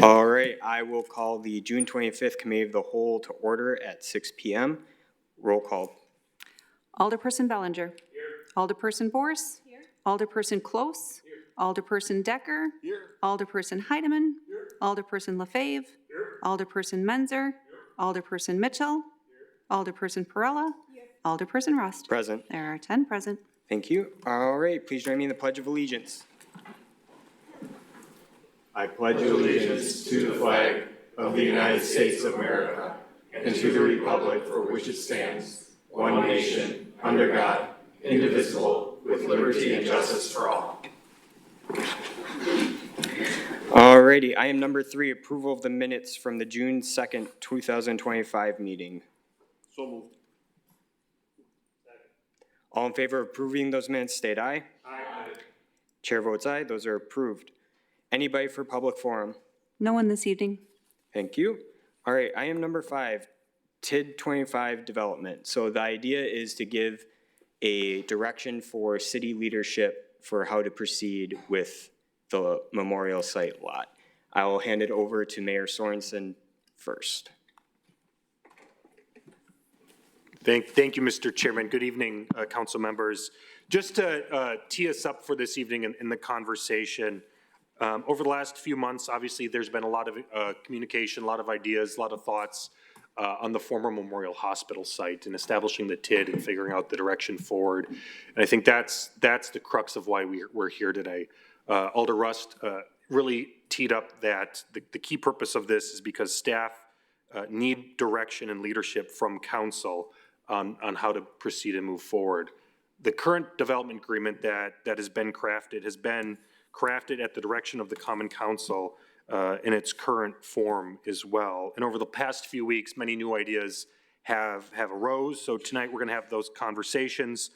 All right, I will call the June 25th Committee of the Whole to order at 6 p.m. Roll call. Alderperson Bellinger. Here. Alderperson Boris. Here. Alderperson Close. Here. Alderperson Decker. Here. Alderperson Heidemann. Here. Alderperson Lefebvre. Here. Alderperson Menzer. Here. Alderperson Mitchell. Here. Alderperson Perella. Here. Alderperson Rust. Present. There are 10 present. Thank you. All right, please join me in the Pledge of Allegiance. I pledge allegiance to the flag of the United States of America and to the republic for which it stands, one nation, under God, indivisible, with liberty and justice for all. All righty, item number 3, approval of the minutes from the June 2nd, 2025 meeting. So moved. All in favor of approving those minutes, state aye. Aye. Chair votes aye. Those are approved. Anybody for public forum? No one this evening. Thank you. All right, item number 5, TID 25 development. So the idea is to give a direction for city leadership for how to proceed with the memorial site lot. I will hand it over to Mayor Sorensen first. Thank you, Mr. Chairman. Good evening, council members. Just to tee us up for this evening in the conversation, over the last few months, obviously, there's been a lot of communication, a lot of ideas, a lot of thoughts on the former Memorial Hospital site and establishing the TID and figuring out the direction forward. And I think that's the crux of why we're here today. Alder Rust really teed up that the key purpose of this is because staff need direction and leadership from council on how to proceed and move forward. The current development agreement that has been crafted at the direction of the Common Council in its current form as well. And over the past few weeks, many new ideas have arose. So tonight we're going to have those conversations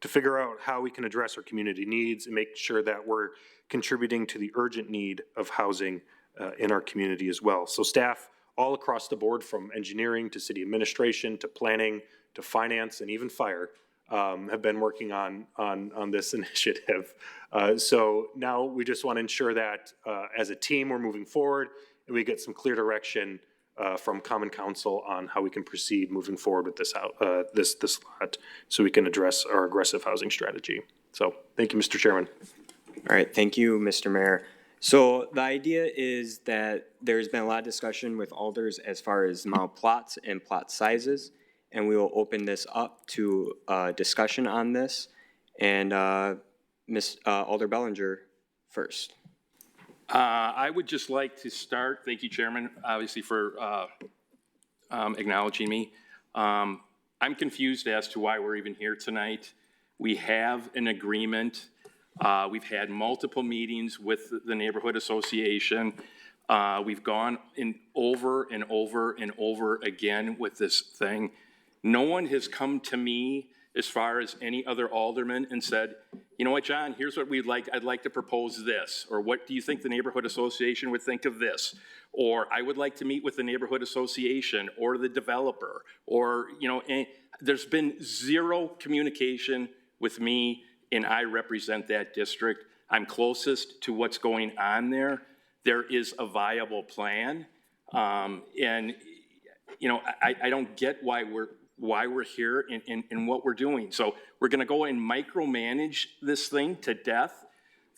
to figure out how we can address our community needs and make sure that we're contributing to the urgent need of housing in our community as well. So staff all across the board, from engineering to city administration to planning to finance and even fire, have been working on this initiative. So now we just want to ensure that as a team we're moving forward and we get some clear direction from Common Council on how we can proceed moving forward with this lot so we can address our aggressive housing strategy. So thank you, Mr. Chairman. All right, thank you, Mr. Mayor. So the idea is that there's been a lot of discussion with alders as far as amount of plots and plot sizes, and we will open this up to discussion on this. And Alder Bellinger first. I would just like to start, thank you, Chairman, obviously for acknowledging me. I'm confused as to why we're even here tonight. We have an agreement. We've had multiple meetings with the neighborhood association. We've gone over and over and over again with this thing. No one has come to me as far as any other alderman and said, you know what, John, here's what we'd like. I'd like to propose this. Or what do you think the neighborhood association would think of this? Or I would like to meet with the neighborhood association or the developer. Or, you know, there's been zero communication with me, and I represent that district. I'm closest to what's going on there. There is a viable plan. And, you know, I don't get why we're here and what we're doing. So we're gonna go and micromanage this thing to death.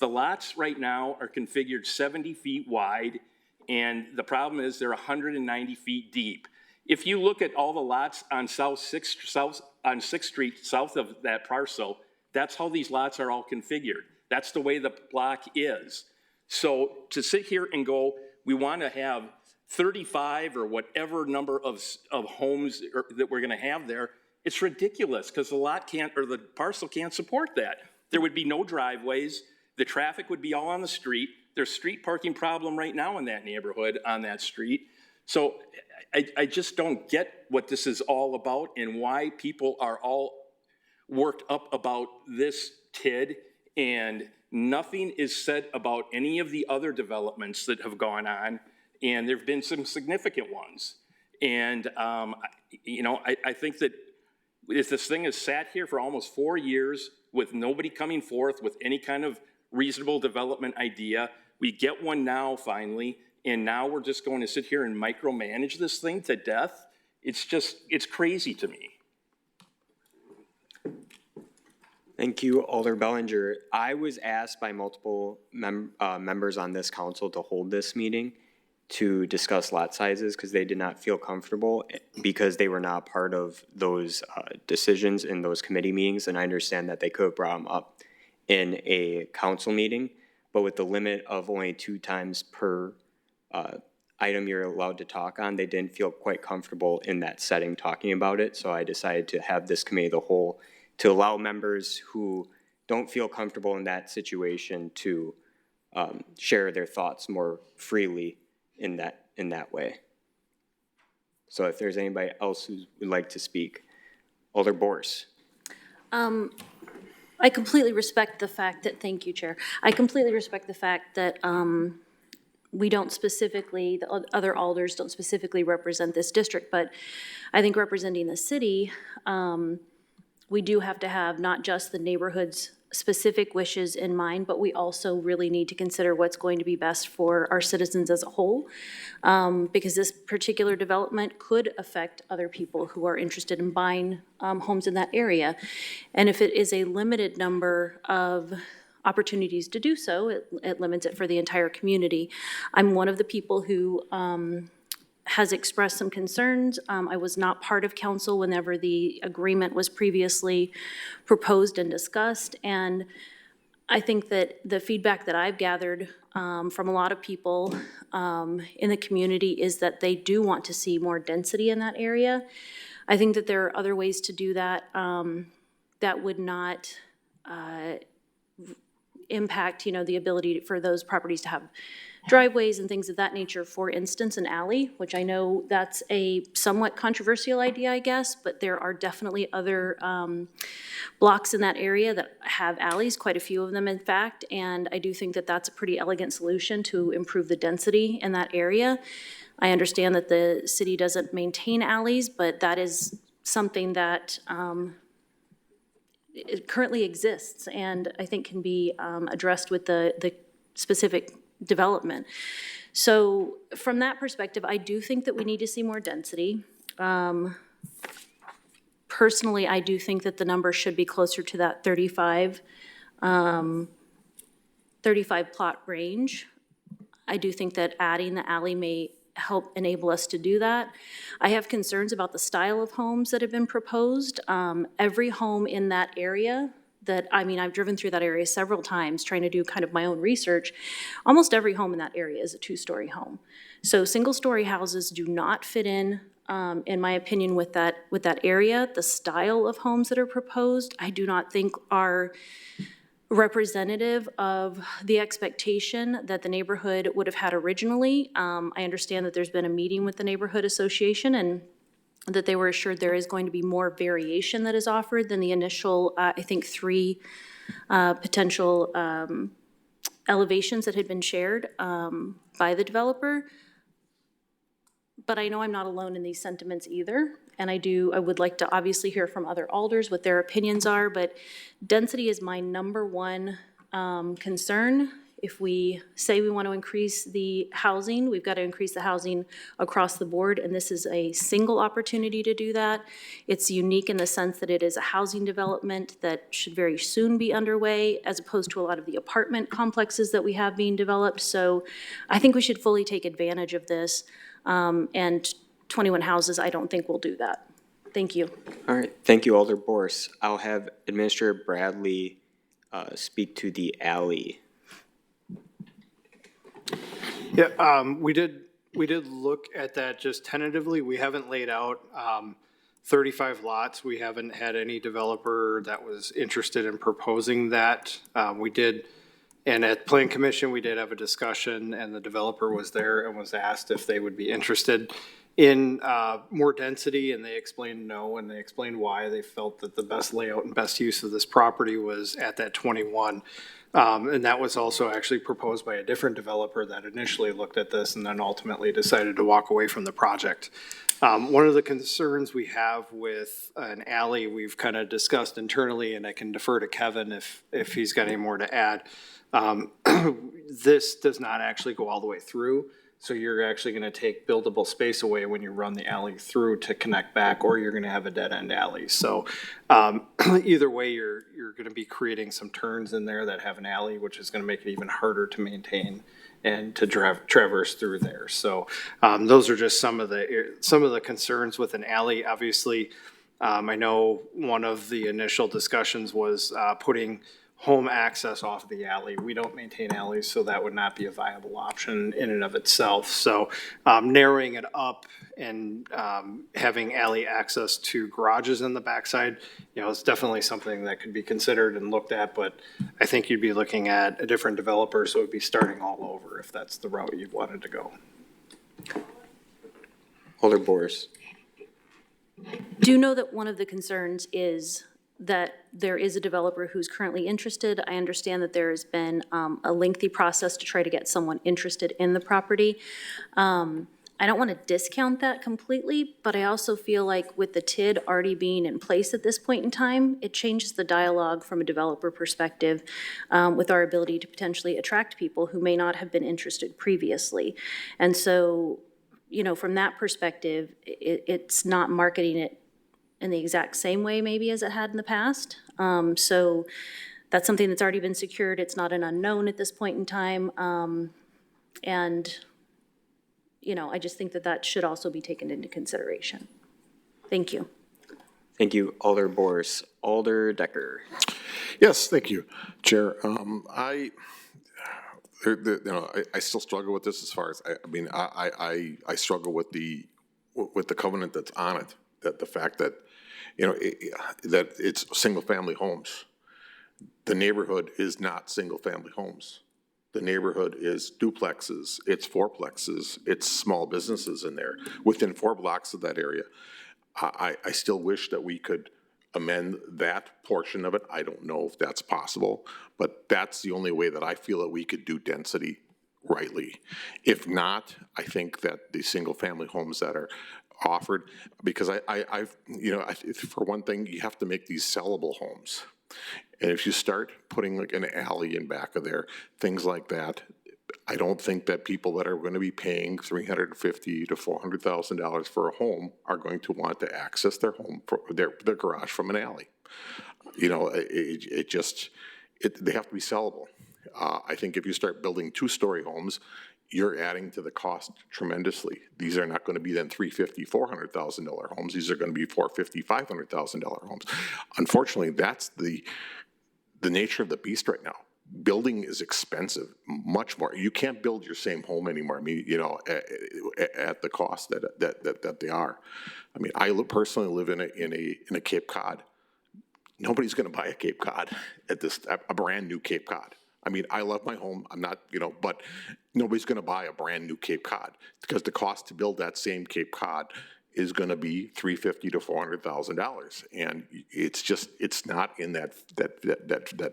The lots right now are configured 70 feet wide, and the problem is they're 190 feet deep. If you look at all the lots on South 6th Street, south of that parcel, that's how these lots are all configured. That's the way the block is. So to sit here and go, we wanna have 35 or whatever number of homes that we're gonna have there, it's ridiculous because the lot can't, or the parcel can't support that. There would be no driveways. The traffic would be all on the street. There's street parking problem right now in that neighborhood on that street. So I just don't get what this is all about and why people are all worked up about this TID, and nothing is said about any of the other developments that have gone on. And there've been some significant ones. And, you know, I think that if this thing has sat here for almost 4 years with nobody coming forth with any kind of reasonable development idea, we get one now finally. and now we're just going to sit here and micromanage this thing to death? It's crazy to me. Thank you, Alder Bellinger. I was asked by multiple members on this council to hold this meeting to discuss lot sizes because they did not feel comfortable because they were not part of those decisions in those committee meetings. And I understand that they could have brought them up in a council meeting, but with the limit of only 2 times per item you're allowed to talk on, they didn't feel quite comfortable in that setting talking about it. So I decided to have this committee of the whole to allow members who don't feel comfortable in that situation to share their thoughts more freely in that way. So if there's anybody else who would like to speak, Alder Bors. I completely respect the fact that, thank you, Chair. I completely respect the fact that we don't specifically, the other alders don't specifically represent this district, but I think representing the city, we do have to have not just the neighborhood's specific wishes in mind, but we also really need to consider what's going to be best for our citizens as a whole, because this particular development could affect other people who are interested in buying homes in that area. And if it is a limited number of opportunities to do so, it limits it for the entire community. I'm one of the people who has expressed some concerns. I was not part of council whenever the agreement was previously proposed and discussed. And I think that the feedback that I've gathered from a lot of people in the community is that they do want to see more density in that area. I think that there are other ways to do that that would not impact, the ability for those properties to have driveways and things of that nature. For instance, an alley, which I know that's a somewhat controversial idea, I guess, but there are definitely other blocks in that area that have alleys, quite a few of them in fact, and I do think that that's a pretty elegant solution to improve the density in that area. I understand that the city doesn't maintain alleys, but that is something that it currently exists and I think can be addressed with the specific development. So from that perspective, I do think that we need to see more density. Personally, I do think that the number should be closer to that 35 plot range. I do think that adding the alley may help enable us to do that. I have concerns about the style of homes that have been proposed. Every home in that area I've driven through that area several times trying to do kind of my own research. Almost every home in that area is a 2-story home. So single-story houses do not fit in my opinion, with that area. The style of homes that are proposed, I do not think are representative of the expectation that the neighborhood would have had originally. I understand that there's been a meeting with the neighborhood association and that they were assured there is going to be more variation that is offered than the initial, I think, 3 potential elevations that had been shared by the developer. But I know I'm not alone in these sentiments either. And I would like to obviously hear from other alders what their opinions are, but density is my number one concern. If we say we want to increase the housing, we've got to increase the housing across the board, and this is a single opportunity to do that. It's unique in the sense that it is a housing development that should very soon be underway, as opposed to a lot of the apartment complexes that we have being developed. So I think we should fully take advantage of this, and 21 houses I don't think will do that. Thank you. All right, thank you, Alder Bors. I'll have Administrator Bradley speak to the alley. Yeah, we did look at that just tentatively. We haven't laid out 35 lots. We haven't had any developer that was interested in proposing that. We did, and at Plan Commission, we did have a discussion, and the developer was there and was asked if they would be interested in more density, and they explained no, and they explained why. They felt that the best layout and best use of this property was at that 21. And that was also actually proposed by a different developer that initially looked at this and then ultimately decided to walk away from the project. One of the concerns we have with an alley we've kind of discussed internally, and I can defer to Kevin if he's got any more to add. This does not actually go all the way through. So you're actually gonna take buildable space away when you run the alley through to connect back, or you're gonna have a dead-end alley. So, either way, you're gonna be creating some turns in there that have an alley, which is gonna make it even harder to maintain and to traverse through there. So, those are just some of the concerns with an alley. Obviously, I know one of the initial discussions was, putting home access off the alley. We don't maintain alleys, so that would not be a viable option in and of itself. So narrowing it up and having alley access to garages in the backside, is definitely something that could be considered and looked at, but I think you'd be looking at a different developer, so it'd be starting all over if that's the route you wanted to go. Alder Boris. Do know that one of the concerns is that there is a developer who's currently interested. I understand that there has been a lengthy process to try to get someone interested in the property. I don't want to discount that completely, but I also feel like with the TID already being in place at this point in time, it changes the dialogue from a developer perspective with our ability to potentially attract people who may not have been interested previously. And so, from that perspective, it's not marketing it in the exact same way maybe as it had in the past. So that's something that's already been secured. It's not an unknown at this point in time. And, I just think that that should also be taken into consideration. Thank you. Thank you, Alder Boris. Alder Decker. Yes, thank you, Chair. I still struggle with this as far as, I struggle with the covenant that's on it, that the fact that, that it's single-family homes. The neighborhood is not single-family homes. The neighborhood is duplexes, it's fourplexes, it's small businesses in there, within 4 blocks of that area. I still wish that we could amend that portion of it. I don't know if that's possible, but that's the only way that I feel that we could do density rightly. If not, I think that the single-family homes that are offered, because for one thing, you have to make these sellable homes. And if you start putting like an alley in back of there, things like that, I don't think that people that are going to be paying $350,000 to $400,000 for a home are going to want to access their home, their garage from an alley. They have to be sellable. I think if you start building 2-story homes, you're adding to the cost tremendously. These are not going to be then $350,000, $400,000 homes. These are going to be $450,000, $500,000 homes. Unfortunately, that's the nature of the beast right now. Building is expensive, much more. You can't build your same home anymore. At the cost that they are. I personally live in a Cape Cod. Nobody's going to buy a Cape Cod a brand new Cape Cod. I love my home. I'm not, but nobody's going to buy a brand new Cape Cod because the cost to build that same Cape Cod is going to be $350,000 to $400,000, and it's not in that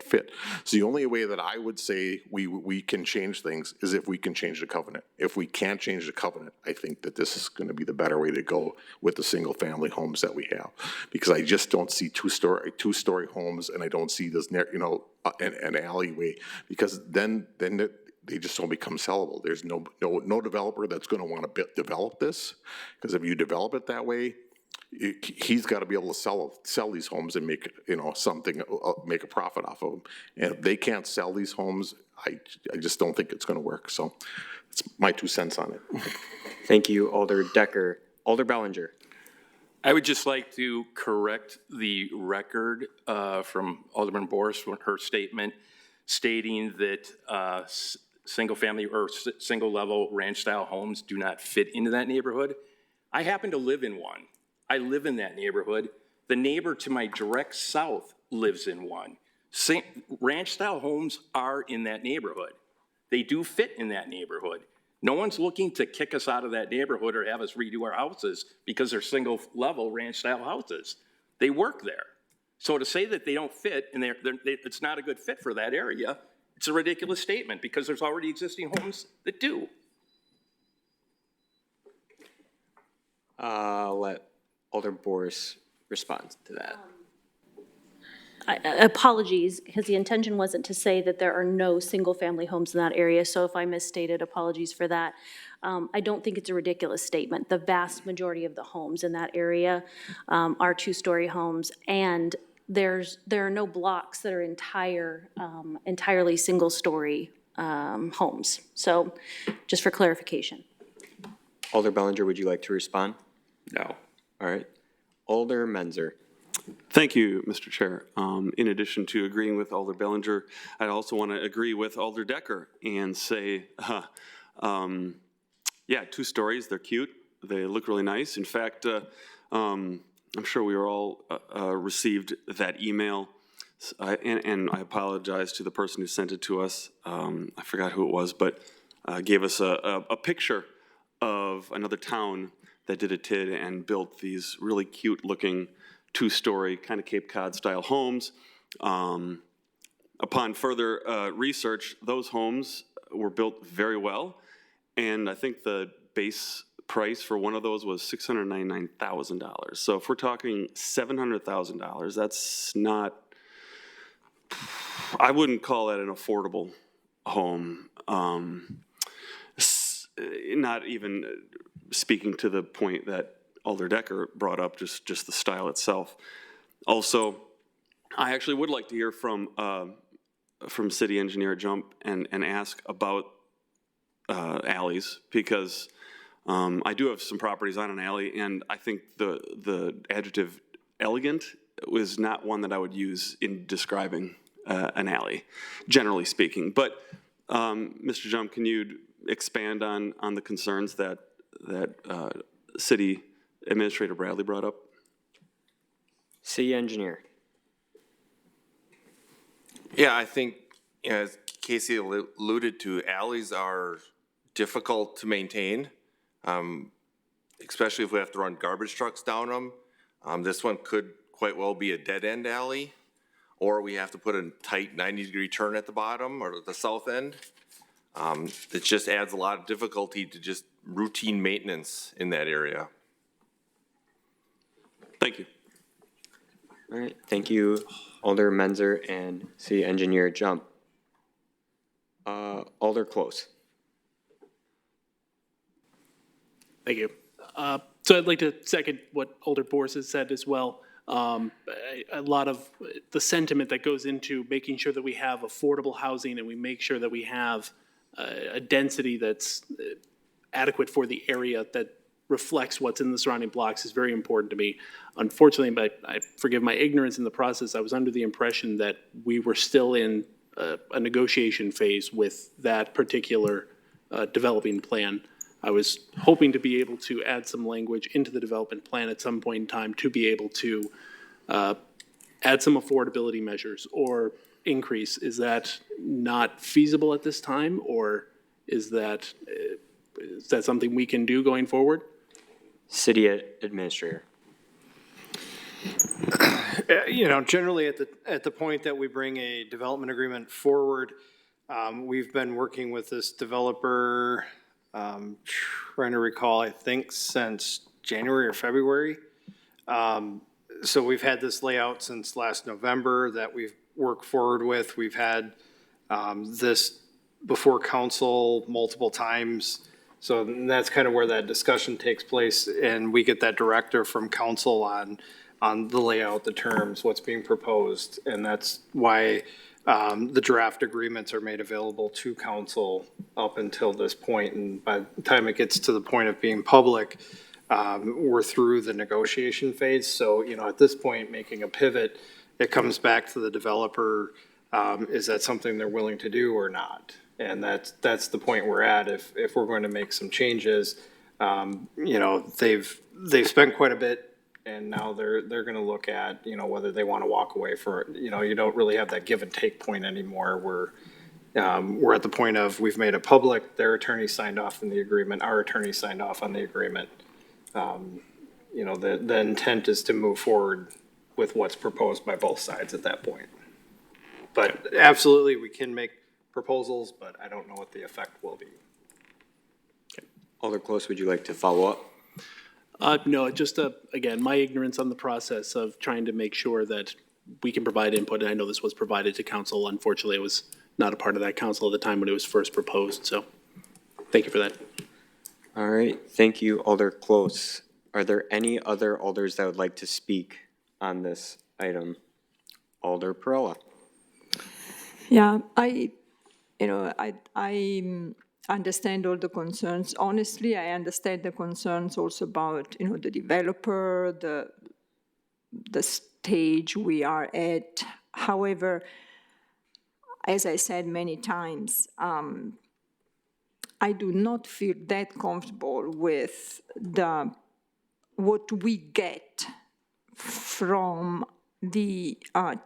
fit. So the only way that I would say we can change things is if we can change the covenant. If we can't change the covenant, I think that this is going to be the better way to go with the single-family homes that we have, because I just don't see two-story homes, and I don't see this an alleyway, because then they just don't become sellable. There's no developer that's going to want to develop this, because if you develop it that way, he's got to be able to sell these homes and make something, make a profit off of them. And if they can't sell these homes, I just don't think it's going to work. So it's my 2 cents on it. Thank you, Alder Decker. Alder Bellinger. I would just like to correct the record from Alderman Boris, her statement stating that single-family or single-level ranch-style homes do not fit into that neighborhood. I happen to live in one. I live in that neighborhood. The neighbor to my direct south lives in one. Ranch-style homes are in that neighborhood. They do fit in that neighborhood. No one's looking to kick us out of that neighborhood or have us redo our houses because they're single-level ranch-style houses. They work there. So to say that they don't fit and it's not a good fit for that area, it's a ridiculous statement because there's already existing homes that do. Let Alder Boris respond to that. apologies, because the intention wasn't to say that there are no single-family homes in that area, so if I misstated, apologies for that. I don't think it's a ridiculous statement. The vast majority of the homes in that area are two-story homes, and there are no blocks that are entirely single-story homes. So, just for clarification. Alder Bellinger, would you like to respond? No. All right. Alder Menzer. Thank you, Mr. Chair. In addition to agreeing with Alder Bellinger, I'd also want to agree with Alder Decker and say, yeah, 2 stories, they're cute, they look really nice. In fact, I'm sure we were all received that email, and I apologize to the person who sent it to us. I forgot who it was, but gave us a picture of another town that did a TID and built these really cute-looking 2-story kind of Cape Cod-style homes. Upon further research, those homes were built very well, and I think the base price for one of those was $699,000. So if we're talking $700,000, that's not, I wouldn't call that an affordable home. Not even speaking to the point that Alder Decker brought up, just the style itself. Also, I actually would like to hear from City Engineer Jump and ask about alleys, because I do have some properties on an alley, and I think the adjective elegant was not one that I would use in describing an alley, generally speaking. But Mr. Jump, can you expand on the concerns that City Administrator Bradley brought up? City Engineer. Yeah, I think, as Casey alluded to, alleys are difficult to maintain, especially if we have to run garbage trucks down them. This one could quite well be a dead-end alley, or we have to put a tight 90-degree turn at the bottom or the south end. It just adds a lot of difficulty to just routine maintenance in that area. Thank you. All right. Thank you, Alder Menzer and City Engineer Jump. Alder Close. Thank you. So I'd like to second what Alder Boris has said as well. A lot of the sentiment that goes into making sure that we have affordable housing and we make sure that we have a density that's adequate for the area that reflects what's in the surrounding blocks is very important to me. Unfortunately, but I forgive my ignorance in the process, I was under the impression that we were still in a negotiation phase with that particular developing plan. I was hoping to be able to add some language into the development plan at some point in time to be able to add some affordability measures or increase. Is that not feasible at this time, or is that something we can do going forward? City Administrator. You know, generally at the point that we bring a development agreement forward, we've been working with this developer, trying to recall, I think since January or February. So we've had this layout since last November that we've worked forward with. We've had this before council multiple times. So that's kind of where that discussion takes place, and we get that director from council on the layout, the terms, what's being proposed. And that's why the draft agreements are made available to council up until this point. And by the time it gets to the point of being public, we're through the negotiation phase. So, you know, at this point, making a pivot, it comes back to the developer. Is that something they're willing to do or not? And that's the point we're at. If we're going to make some changes, you know, they've spent quite a bit, and now they're going to look at, you know, whether they want to walk away for, you know, you don't really have that give and take point anymore. We're at the point of, we've made it public, their attorney signed off on the agreement, our attorney signed off on the agreement. You know, the intent is to move forward with what's proposed by both sides at that point. But absolutely, we can make proposals, but I don't know what the effect will be. Alder Close, would you like to follow up? No, just again, my ignorance on the process of trying to make sure that we can provide input, and I know this was provided to council. Unfortunately, it was not a part of that council at the time when it was first proposed, so thank you for that. All right, thank you, Alder Close. Are there any other alders that would like to speak on this item? Alder Perella. Yeah, I understand all the concerns. Honestly, I understand the concerns also about, the developer, the stage we are at. However, as I said many times, I do not feel that comfortable with what we get from the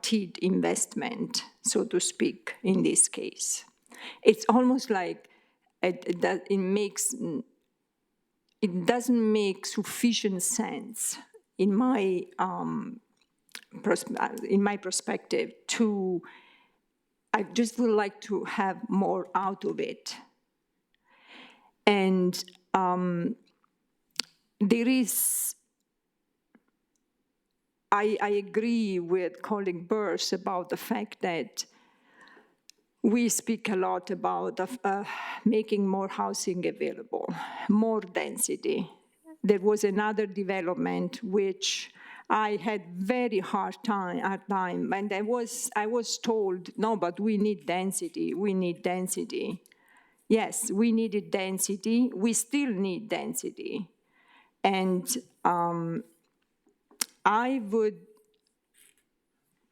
TID investment, so to speak, in this case. It's almost like it doesn't make sufficient sense in my perspective to. I just would like to have more out of it, and there is. I agree with colleague Burrs about the fact that we speak a lot about making more housing available, more density. There was another development which I had very hard time, and I was told, no, but we need density, we need density. Yes, we needed density, we still need density. And I would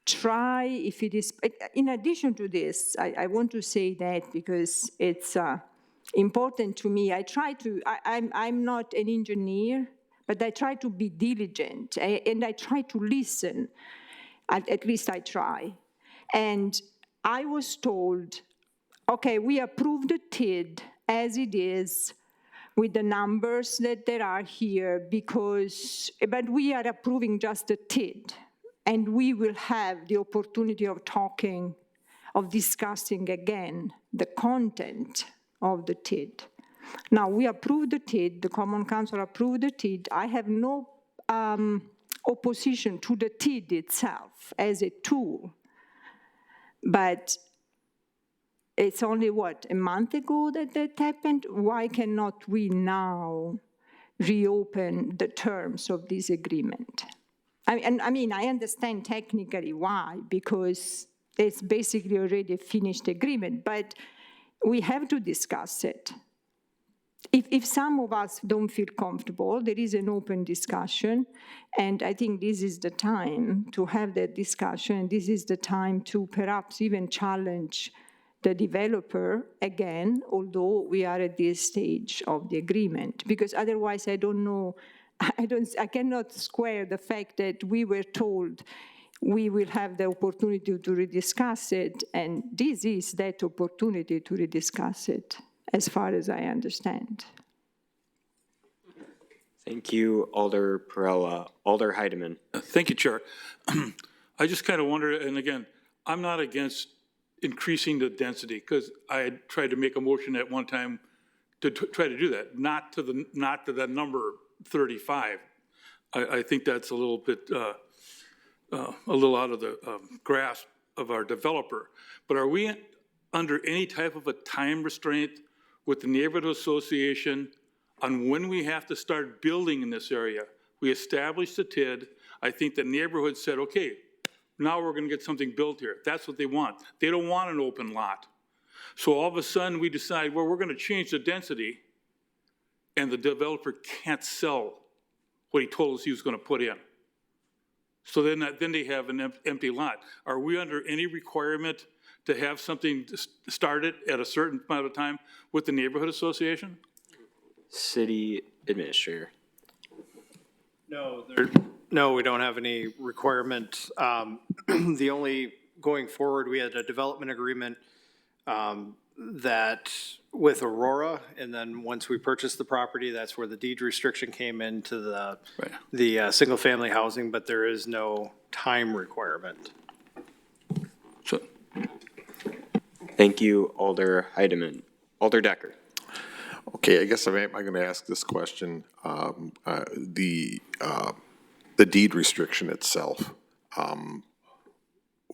try, if it is, in addition to this, I want to say that because it's important to me. I'm not an engineer, but I try to be diligent and I try to listen. At least I try. And I was told, okay, we approved the TID as it is, with the numbers that there are here, but we are approving just the TID, and we will have the opportunity of discussing again the content of the TID. Now, we approved the TID, the Common Council approved the TID. I have no opposition to the TID itself as a tool, but it's only, a month ago that happened? Why cannot we now reopen the terms of this agreement? I understand technically why, because it's basically already a finished agreement, but we have to discuss it. If some of us don't feel comfortable, there is an open discussion, and I think this is the time to have that discussion. This is the time to perhaps even challenge the developer again, although we are at this stage of the agreement, because otherwise I don't know, I cannot square the fact that we were told we will have the opportunity to rediscuss it, and this is that opportunity to rediscuss it, as far as I understand. Thank you, Alder Perella. Alder Heidemann. Thank you, Chair. I just kind of wonder, and again, I'm not against increasing the density, because I had tried to make a motion at one time to try to do that, not to the number 35. I think that's a little bit, a little out of the grasp of our developer. But are we under any type of a time restraint with the neighborhood association on when we have to start building in this area? We established the TID. I think the neighborhood said, okay, now we're gonna get something built here. That's what they want. They don't want an open lot. So all of a sudden we decide, well, we're gonna change the density, and the developer can't sell what he told us he was gonna put in. So then they have an empty lot. Are we under any requirement to have something started at a certain amount of time with the neighborhood association? City Administrator. No, we don't have any requirement. The only, going forward, we had a development agreement that with Aurora, and then once we purchased the property, that's where the deed restriction came into the single-family housing, but there is no time requirement. So, Thank you, Alder Heidemann. Alder Decker. Okay, I guess I'm going to ask this question. The deed restriction itself,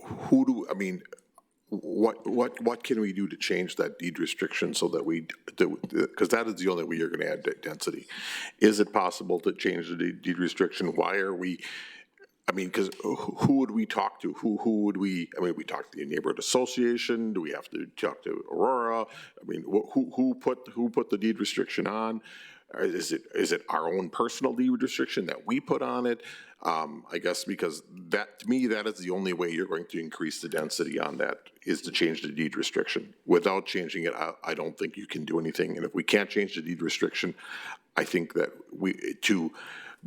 who do, I mean, what can we do to change that deed restriction so that we, because that is the only way you're gonna add density. Is it possible to change the deed restriction? Why are we, I mean, because who would we talk to? Who would we, I mean, we talk to the neighborhood association? Do we have to talk to Aurora? I mean, who put the deed restriction on? Or is it our own personal deed restriction that we put on it? I guess because that, to me, that is the only way you're going to increase the density on that, is to change the deed restriction. Without changing it, I don't think you can do anything. And if we can't change the deed restriction, I think that to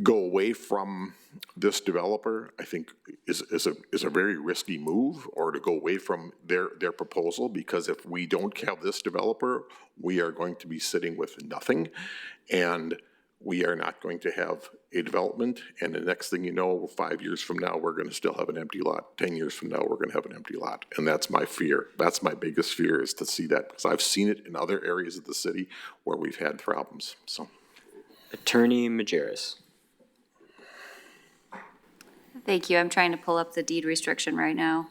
go away from this developer, I think is a very risky move, or to go away from their proposal, because if we don't have this developer, we are going to be sitting with nothing, and we are not going to have a development, and the next thing you know, 5 years from now, we're gonna still have an empty lot. 10 years from now, we're gonna have an empty lot. And that's my fear. That's my biggest fear, is to see that, because I've seen it in other areas of the city where we've had problems, so. Attorney Majerus. Thank you. I'm trying to pull up the deed restriction right now.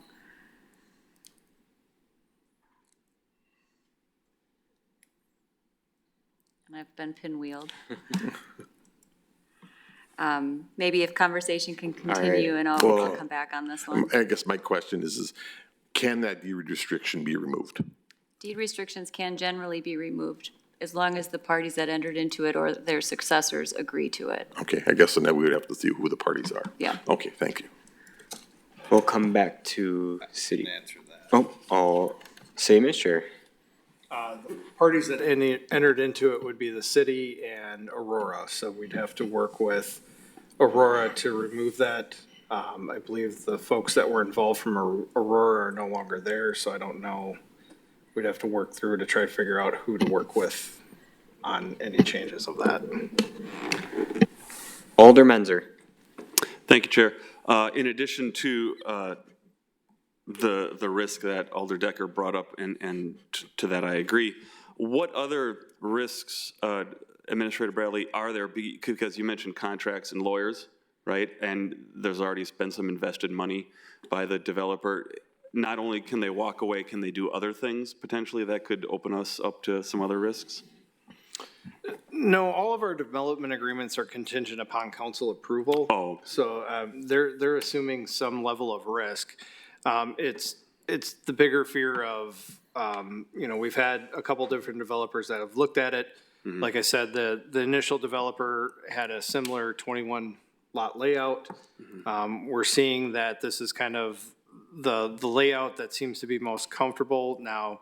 And I've been pinwheeled. Maybe if conversation can continue and I'll come back on this one. I guess my question is can that deed restriction be removed? Deed restrictions can generally be removed as long as the parties that entered into it or their successors agree to it. Okay, I guess then we would have to see who the parties are. Yeah. Okay, thank you. We'll come back to city. Oh, same as chair. Parties that entered into it would be the city and Aurora, so we'd have to work with Aurora to remove that. I believe the folks that were involved from Aurora are no longer there, so I don't know. We'd have to work through to try to figure out who to work with on any changes of that. Alder Menzer. Thank you, Chair. In addition to the risk that Alder Decker brought up, and to that I agree, what other risks, Administrator Bradley, are there? Because you mentioned contracts and lawyers, right? And there's already been some invested money by the developer. Not only can they walk away, can they do other things potentially that could open us up to some other risks? No, all of our development agreements are contingent upon council approval. Oh. So they're assuming some level of risk. It's the bigger fear of, we've had a couple different developers that have looked at it. Mm-hmm. Like I said, the initial developer had a similar 21 lot layout. Mm-hmm. We're seeing that this is kind of the layout that seems to be most comfortable. Now,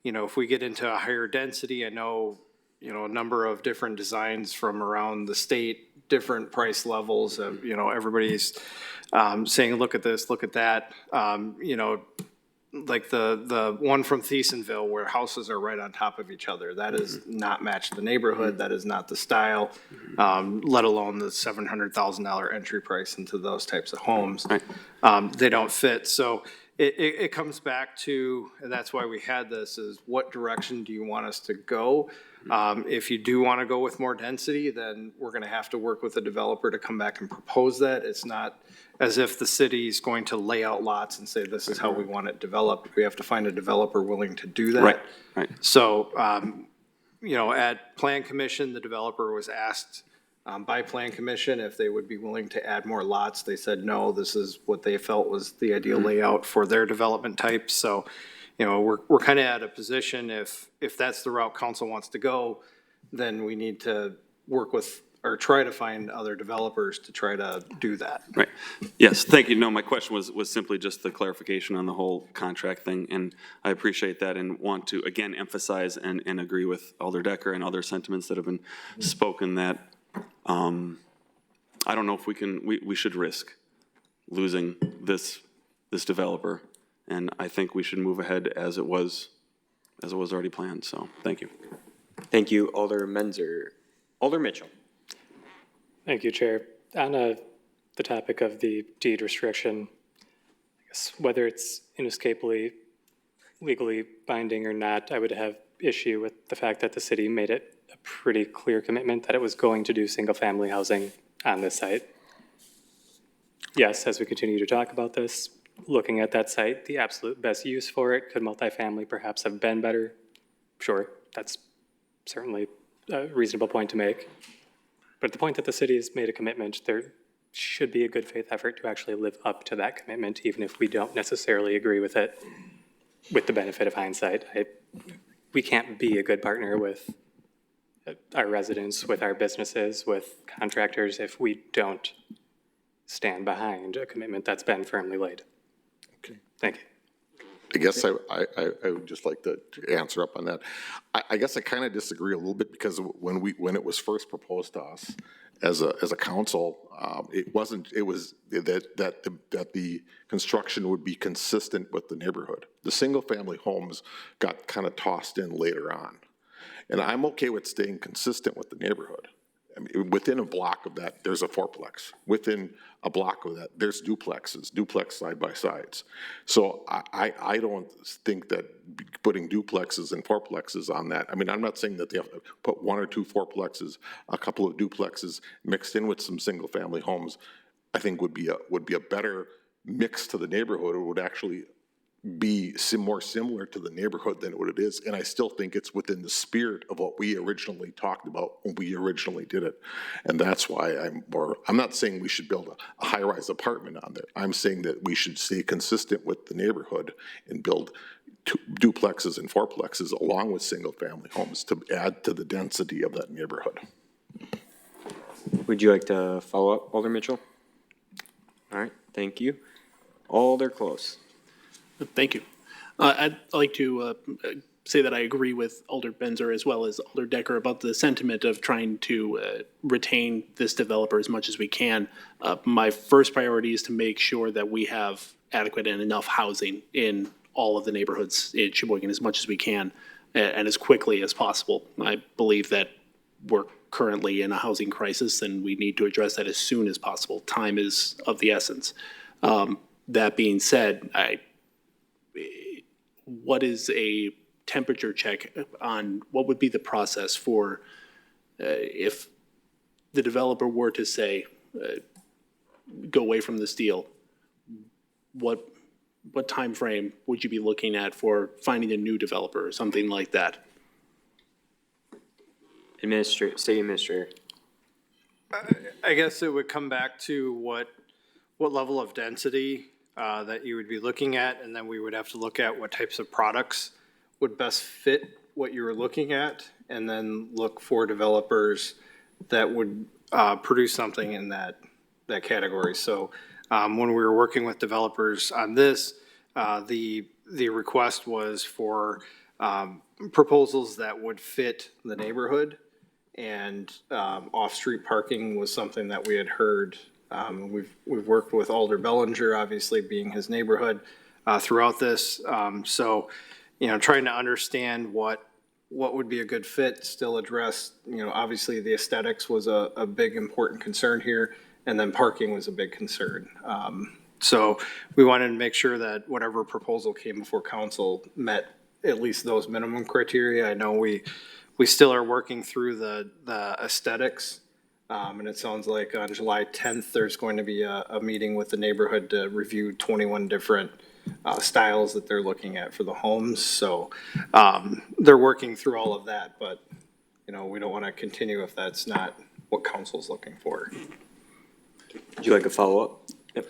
if we get into a higher density, I know, a number of different designs from around the state, different price levels of, everybody's saying, look at this, look at that. Like the one from Thiessenville where houses are right on top of each other. That is not matched the neighborhood. That is not the style, let alone the $700,000 entry price into those types of homes. They don't fit. So it comes back to, and that's why we had this, is what direction do you want us to go? If you do want to go with more density, then we're going to have to work with the developer to come back and propose that. It's not as if the city's going to lay out lots and say, this is how we want it developed. We have to find a developer willing to do that. Right. So, at Plan Commission, the developer was asked by Plan Commission if they would be willing to add more lots. They said no, this is what they felt was the ideal layout for their development type. So, we're kind of at a position, if that's the route council wants to go, then we need to work with, or try to find other developers to try to do that. Right. Yes, thank you. No, my question was simply just the clarification on the whole contract thing, and I appreciate that and want to, again, emphasize and agree with Alder Decker and other sentiments that have been spoken that I don't know if we should risk losing this developer, and I think we should move ahead as it was already planned, so thank you. Thank you, Alder Menzer. Alder Mitchell. Thank you, Chair. On the topic of the deed restriction, I guess whether it's inescapably legally binding or not, I would have issue with the fact that the city made it a pretty clear commitment that it was going to do single-family housing on this site. Yes, as we continue to talk about this, looking at that site, the absolute best use for it, could multifamily perhaps have been better? Sure, that's certainly a reasonable point to make. But at the point that the city has made a commitment, there should be a good faith effort to actually live up to that commitment, even if we don't necessarily agree with it, with the benefit of hindsight. We can't be a good partner with our residents, with our businesses, with contractors, if we don't stand behind a commitment that's been firmly laid. Okay. Thank you. I guess I would just like to answer up on that. I guess I kind of disagree a little bit, because when it was first proposed to us as a council, it was that the construction would be consistent with the neighborhood. The single-family homes got kind of tossed in later on. And I'm okay with staying consistent with the neighborhood. I mean, within a block of that, there's a fourplex. Within a block of that, there's duplexes, duplex side-by-sides. So I don't think that putting duplexes and fourplexes on that, I mean, I'm not saying that they have to put 1 or 2 fourplexes, a couple of duplexes mixed in with some single-family homes, I think would be a better mix to the neighborhood. It would actually be more similar to the neighborhood than what it is. And I still think it's within the spirit of what we originally talked about when we originally did it. And that's why I'm not saying we should build a high-rise apartment on there. I'm saying that we should stay consistent with the neighborhood and build duplexes and fourplexes along with single-family homes to add to the density of that neighborhood. Would you like to follow up, Alder Mitchell? All right, thank you. Alder Close. Thank you. I'd like to say that I agree with Alder Benzer as well as Alder Decker about the sentiment of trying to retain this developer as much as we can. My first priority is to make sure that we have adequate and enough housing in all of the neighborhoods in Sheboygan as much as we can and as quickly as possible. I believe that we're currently in a housing crisis and we need to address that as soon as possible. Time is of the essence. That being said, what is a temperature check on what would be the process for if the developer were to say, go away from this deal? What time frame would you be looking at for finding a new developer or something like that? City Administrator. I guess it would come back to what level of density that you would be looking at, and then we would have to look at what types of products would best fit what you were looking at, and then look for developers that would produce something in that category. So when we were working with developers on this, the request was for proposals that would fit the neighborhood, and off-street parking was something that we had heard. We've worked with Alder Bellinger, obviously being his neighborhood, throughout this. So, trying to understand what would be a good fit, still address, obviously the aesthetics was a big important concern here, and then parking was a big concern. So we wanted to make sure that whatever proposal came before council met at least those minimum criteria. I know we still are working through the aesthetics. And it sounds like on July 10th, there's going to be a meeting with the neighborhood to review 21 different styles that they're looking at for the homes. So they're working through all of that, but, we don't want to continue if that's not what council's looking for. Would you like a follow-up? Yep.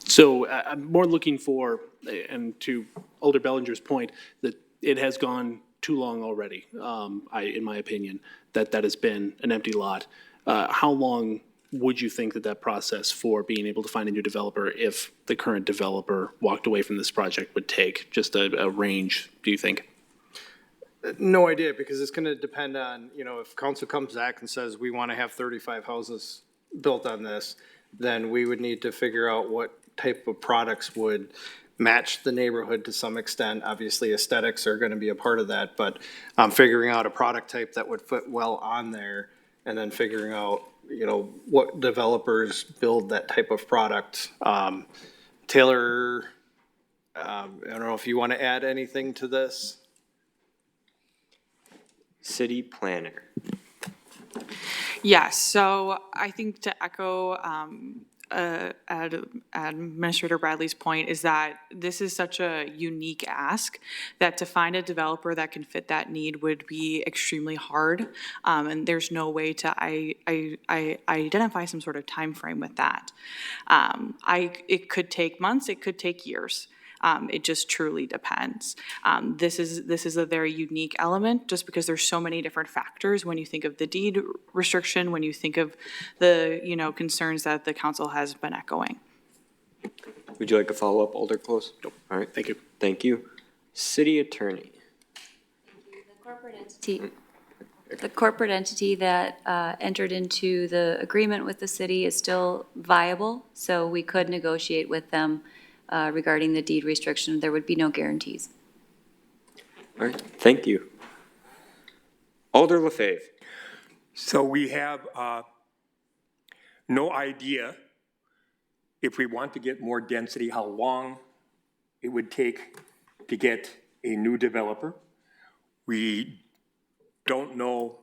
So I'm more looking for, and to Alder Bellinger's point, that it has gone too long already, in my opinion, that has been an empty lot. How long would you think that process for being able to find a new developer, if the current developer walked away from this project, would take? Just a range, do you think? No idea, because it's going to depend on, if council comes back and says we want to have 35 houses built on this, then we would need to figure out what type of products would match the neighborhood to some extent. Obviously, aesthetics are going to be a part of that, but figuring out a product type that would fit well on there, and then figuring out, what developers build that type of product. Taylor, I don't know if you want to add anything to this. City Planner. Yes, so I think to echo Administrator Bradley's point is that this is such a unique ask that to find a developer that can fit that need would be extremely hard. And there's no way to identify some sort of time frame with that. It could take months, it could take years. It just truly depends. This is a very unique element just because there's so many different factors when you think of the deed restriction, when you think of the, concerns that the council has been echoing. Would you like a follow-up, Alder Close? Nope. All right. Thank you. Thank you. City Attorney. The corporate entity that entered into the agreement with the city is still viable, so we could negotiate with them regarding the deed restriction. There would be no guarantees. All right, thank you. Alder LaFave. So we have no idea if we want to get more density, how long it would take to get a new developer. We don't know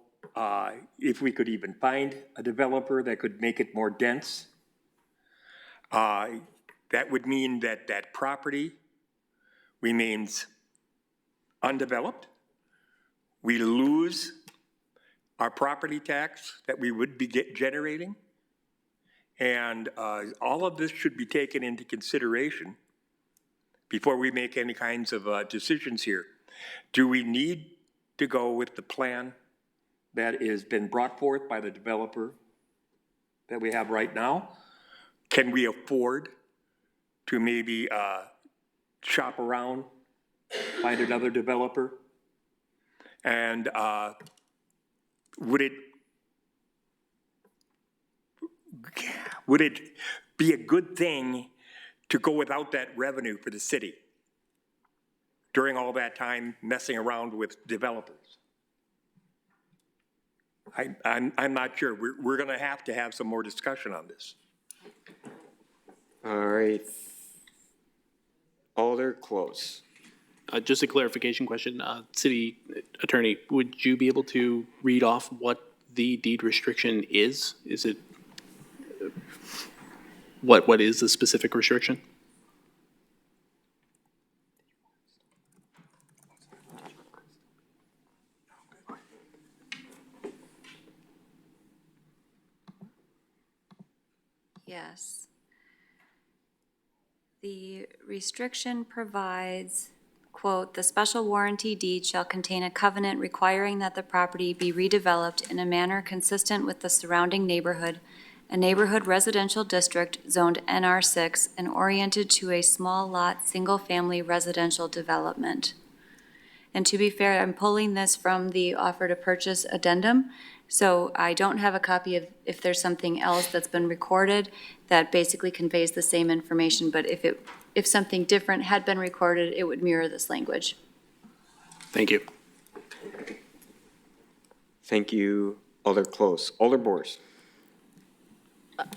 if we could even find a developer that could make it more dense. That would mean that that property remains undeveloped. We lose our property tax that we would be generating. And all of this should be taken into consideration before we make any kinds of decisions here. Do we need to go with the plan that has been brought forth by the developer that we have right now? Can we afford to maybe shop around, find another developer? And would it be a good thing to go without that revenue for the city during all that time messing around with developers? I'm not sure. We're going to have some more discussion on this. All right. Alder Close. Just a clarification question. City Attorney, would you be able to read off what the deed restriction is? Is it, what is the specific restriction? Yes. The restriction provides, quote, "The special warranty deed shall contain a covenant requiring that the property be redeveloped in a manner consistent with the surrounding neighborhood, a neighborhood residential district zoned NR6 and oriented to a small lot, single-family residential development." And to be fair, I'm pulling this from the offer to purchase addendum, so I don't have a copy of if there's something else that's been recorded that basically conveys the same information, but if something different had been recorded, it would mirror this language. Thank you. Thank you, Alder Close. Alder Bors.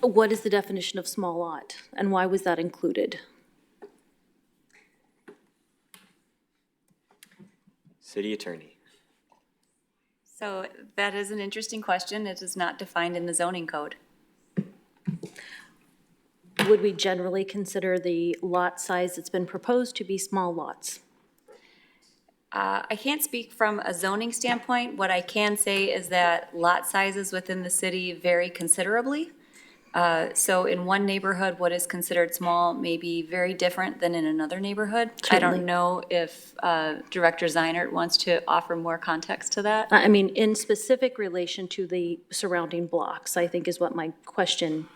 What is the definition of small lot, and why was that included? City Attorney. So that is an interesting question. It is not defined in the zoning code. Would we generally consider the lot size that's been proposed to be small lots? I can't speak from a zoning standpoint. What I can say is that lot sizes within the city vary considerably. So in one neighborhood, what is considered small may be very different than in another neighborhood. I don't know if Director Zeinert wants to offer more context to that. I mean, in specific relation to the surrounding blocks, I think is what my question,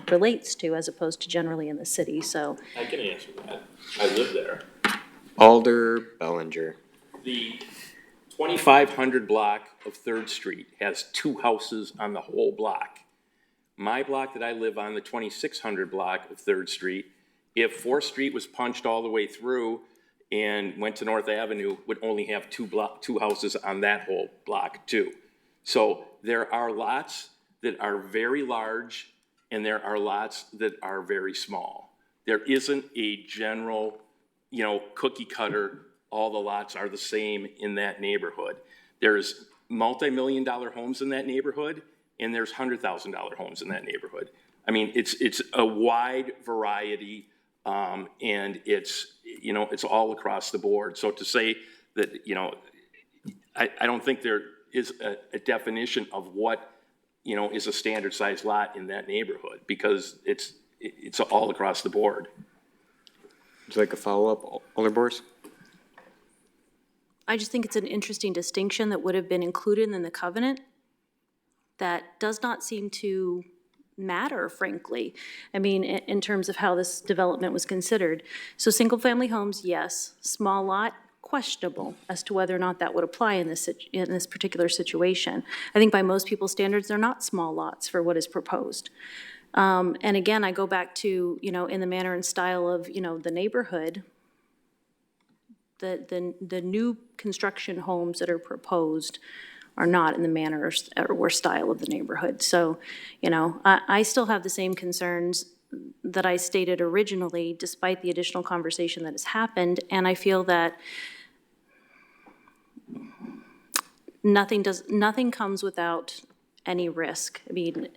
relates to, as opposed to generally in the city, so. I can answer that. I live there. Alder Bellinger. The 2500 block of 3rd Street has 2 houses on the whole block. My block that I live on, the 2600 block of 3rd Street, if 4th Street was punched all the way through and went to North Avenue, would only have 2 houses on that whole block too. So there are lots that are very large and there are lots that are very small. There isn't a general, cookie cutter, all the lots are the same in that neighborhood. There's multi-million-dollar homes in that neighborhood, and there's $100,000 homes in that neighborhood. I mean, it's a wide variety, and it's, you know, it's all across the board. So to say that, you know, I don't think there is a definition of what, you know, is a standard size lot in that neighborhood, because it's all across the board. Would you like a follow-up, Alder Boers? I just think it's an interesting distinction that would have been included in the covenant that does not seem to matter, frankly. I mean, in terms of how this development was considered. So single-family homes, yes. Small lot, questionable as to whether or not that would apply in this particular situation. I think by most people's standards, they're not small lots for what is proposed. And again, I go back to, you know, in the manner and style of, you know, the neighborhood, the new construction homes that are proposed are not in the manner or style of the neighborhood. So, you know, I still have the same concerns that I stated originally, despite the additional conversation that has happened, and I feel that nothing comes without any risk. I mean,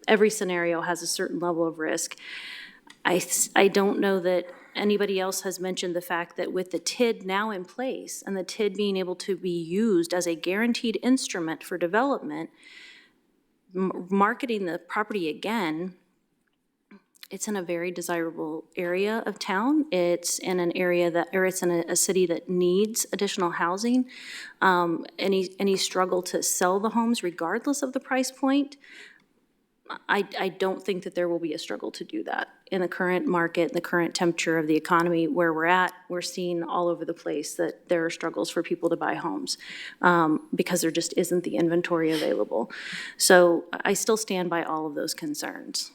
every scenario has a certain level of risk. I don't know that anybody else has mentioned the fact that with the TID now in place and the TID being able to be used as a guaranteed instrument for development, marketing the property again, it's in a very desirable area of town. It's in an area that, or it's in a city that needs additional housing. Any struggle to sell the homes regardless of the price point, I don't think that there will be a struggle to do that. In the current market, the current temperature of the economy where we're at, we're seeing all over the place that there are struggles for people to buy homes because there just isn't the inventory available. So I still stand by all of those concerns.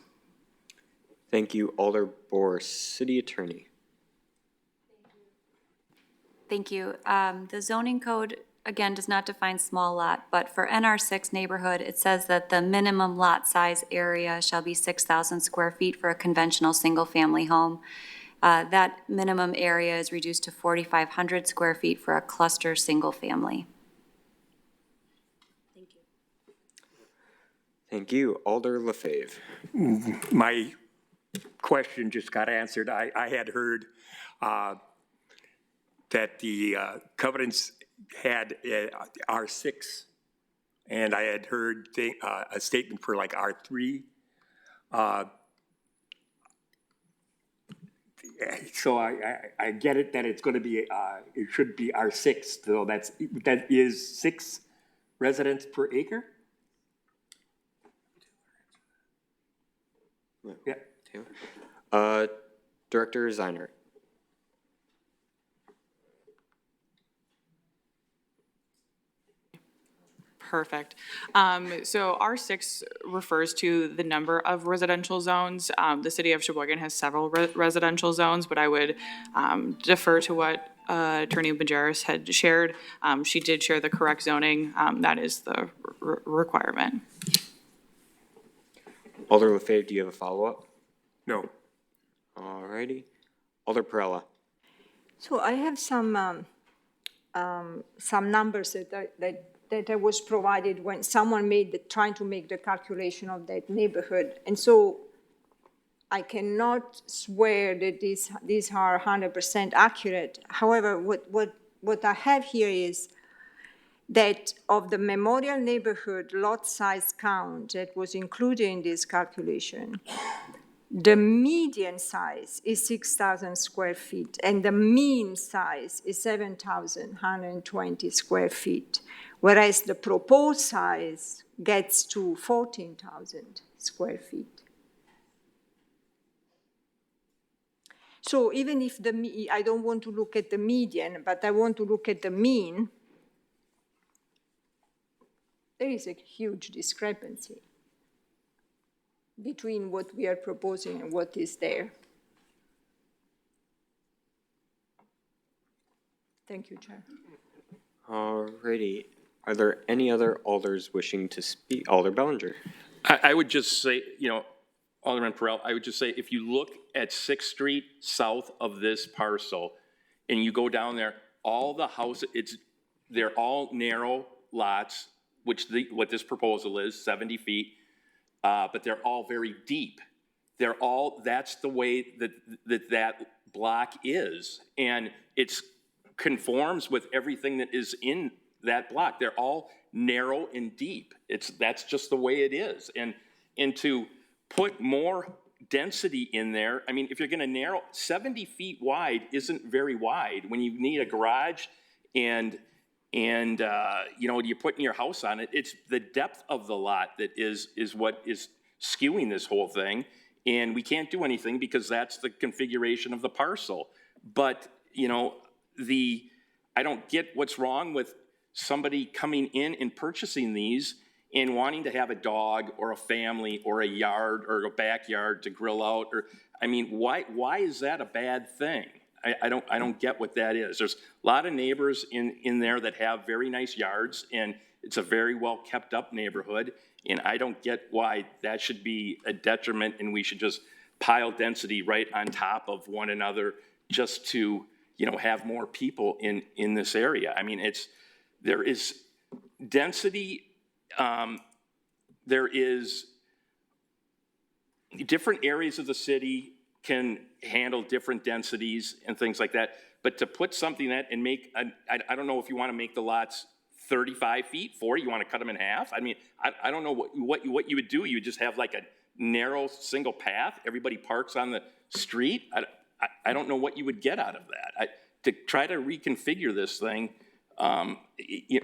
Thank you, Alder Boers. City Attorney. Thank you. The zoning code, again, does not define small lot, but for NR6 neighborhood, it says that the minimum lot size area shall be 6,000 square feet for a conventional single-family home. That minimum area is reduced to 4,500 square feet for a cluster single-family. Thank you. Thank you, Alder Lefebvre. My question just got answered. I had heard that the covenants had R6, and I had heard a statement for like R3. So I get it that it's going to be, it should be R6, so that is 6 residents per acre? Yeah. Director Zeiner. Perfect. So R6 refers to the number of residential zones. The city of Sheboygan has several residential zones, but I would defer to what Attorney Majerus had shared. She did share the correct zoning. That is the requirement. Alder Lefebvre, do you have a follow-up? No. All righty. Alder Perella. So I have some numbers that I was provided when someone trying to make the calculation of that neighborhood. And so I cannot swear that these are 100% accurate. However, what I have here is that of the Memorial neighborhood lot size count that was included in this calculation, the median size is 6,000 square feet, and the mean size is 7,120 square feet, whereas the proposed size gets to 14,000 square feet. So even if I don't want to look at the median, but I want to look at the mean, there is a huge discrepancy between what we are proposing and what is there. Thank you, Chair. All righty. Are there any other alders wishing to speak? Alder Bellinger. I would just say, you know, Alderman Perrell, I would just say, if you look at 6th Street south of this parcel, and you go down there, all the houses, they're all narrow lots, which what this proposal is, 70 feet, but they're all very deep. they're all, that's the way that block is. And it's conforms with everything that is in that block. They're all narrow and deep. That's just the way it is. And to put more density in there, I mean, if you're gonna narrow, 70 feet wide isn't very wide when you need a garage and you know, you're putting your house on it. It's the depth of the lot that is what is skewing this whole thing. And we can't do anything because that's the configuration of the parcel. But, you know, I don't get what's wrong with somebody coming in and purchasing these and wanting to have a dog or a family or a yard or a backyard to grill out, or, I mean, why is that a bad thing? I don't get what that is. There's a lot of neighbors in there that have very nice yards, and it's a very well kept up neighborhood, and I don't get why that should be a detriment and we should just pile density right on top of one another just to, you know, have more people in this area. I mean, there is density, there is different areas of the city can handle different densities and things like that. But to put something that and make, I don't know if you want to make the lots 35 feet, 40, you want to cut them in half? I mean, I don't know what you would do. You would just have like a narrow single path. Everybody parks on the street. I don't know what you would get out of that. To try to reconfigure this thing,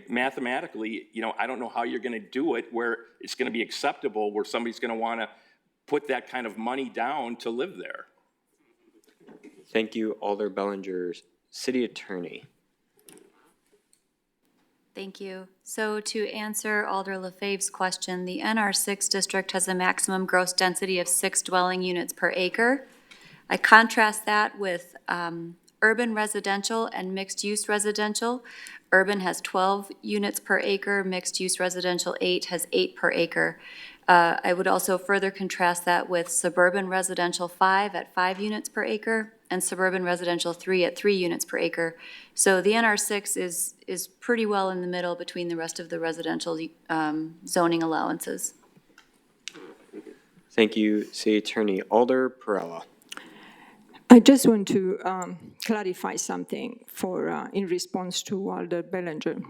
mathematically, you know, I don't know how you're going to do it where it's going to be acceptable, where somebody's going to want to put that kind of money down to live there. Thank you, Alder Bellinger. City Attorney. Thank you. So to answer Alder LaFave's question, the NR6 district has a maximum gross density of 6 dwelling units per acre. I contrast that with urban residential and mixed-use residential. Urban has 12 units per acre, mixed-use residential 8 has 8 per acre. I would also further contrast that with suburban residential 5 at 5 units per acre and suburban residential 3 at 3 units per acre. So the NR6 is pretty well in the middle between the rest of the residential zoning allowances. Thank you, City Attorney. Alder Perella. I just want to clarify something in response to Alder Bellinger.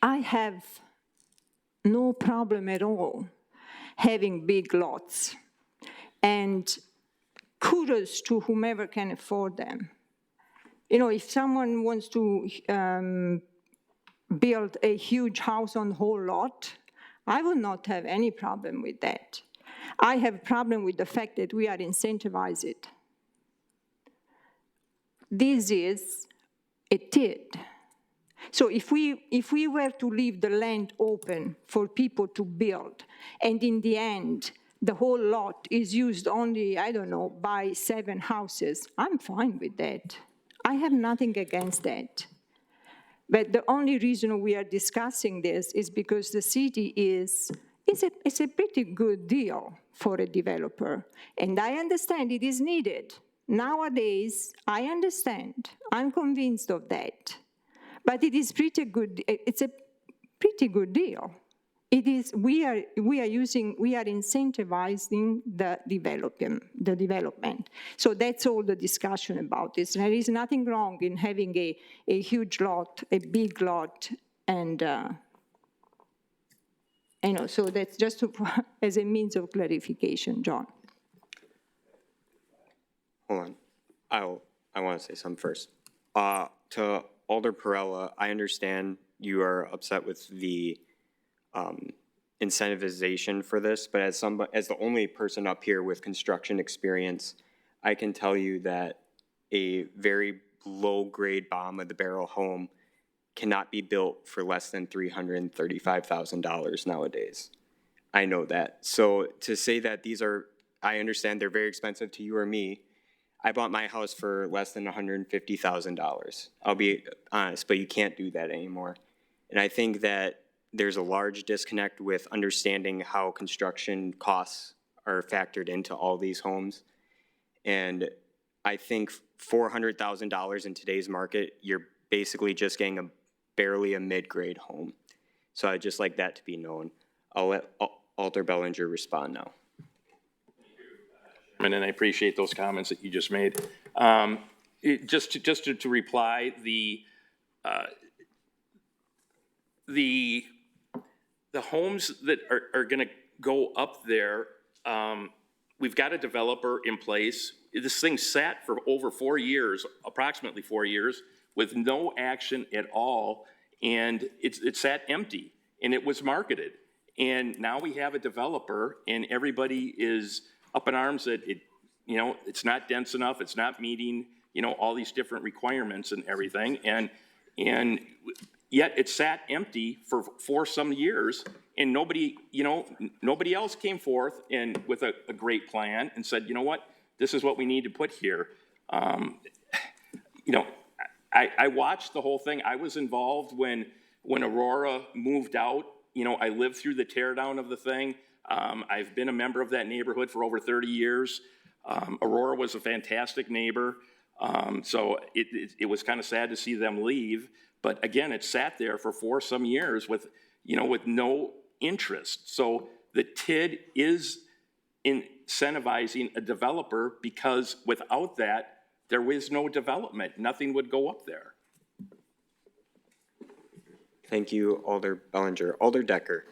I have no problem at all having big lots, and kudos to whomever can afford them. You know, if someone wants to build a huge house on the whole lot, I will not have any problem with that. I have a problem with the fact that we are incentivizing it. This is a TID. So if we were to leave the land open for people to build, and in the end, the whole lot is used only, I don't know, by 7 houses, I'm fine with that. I have nothing against that. But the only reason we are discussing this is because the city it's a pretty good deal for a developer. And I understand it is needed. Nowadays, I understand. I'm convinced of that. But it is pretty good. It's a pretty good deal. It is. We are incentivizing the development. So that's all the discussion about this. There is nothing wrong in having a huge lot, a big lot, and you know. So that's just as a means of clarification, John. Hold on. I want to say something first. To Alder Perella, I understand you are upset with the incentivization for this, but as the only person up here with construction experience, I can tell you that a very low-grade bottom-of-the-barrel home cannot be built for less than $335,000 nowadays. I know that. So to say that these are, I understand they're very expensive to you or me. I bought my house for less than $150,000. I'll be honest, but you can't do that anymore. And I think that there's a large disconnect with understanding how construction costs are factored into all these homes. And I think $400,000 in today's market, you're basically just getting barely a mid-grade home. So I'd just like that to be known. I'll let Alder Bellinger respond now. And I appreciate those comments that you just made. Just to reply, the homes that are going to go up there, we've got a developer in place. This thing sat for over 4 years, approximately 4 years, with no action at all, and it sat empty, and it was marketed. And now we have a developer, and everybody is up in arms that it's not dense enough, it's not meeting, all these different requirements and everything, and yet it sat empty for some years, and nobody else came forth and with a great plan and said, you know what, this is what we need to put here. I watched the whole thing. I was involved when Aurora moved out. I lived through the tear down of the thing. I've been a member of that neighborhood for over 30 years. Aurora was a fantastic neighbor. So it was kind of sad to see them leave. But again, it sat there for some years with no interest. So the TID is incentivizing a developer, because without that, there is no development. Nothing would go up there. Thank you, Alder Bellinger. Alder Decker.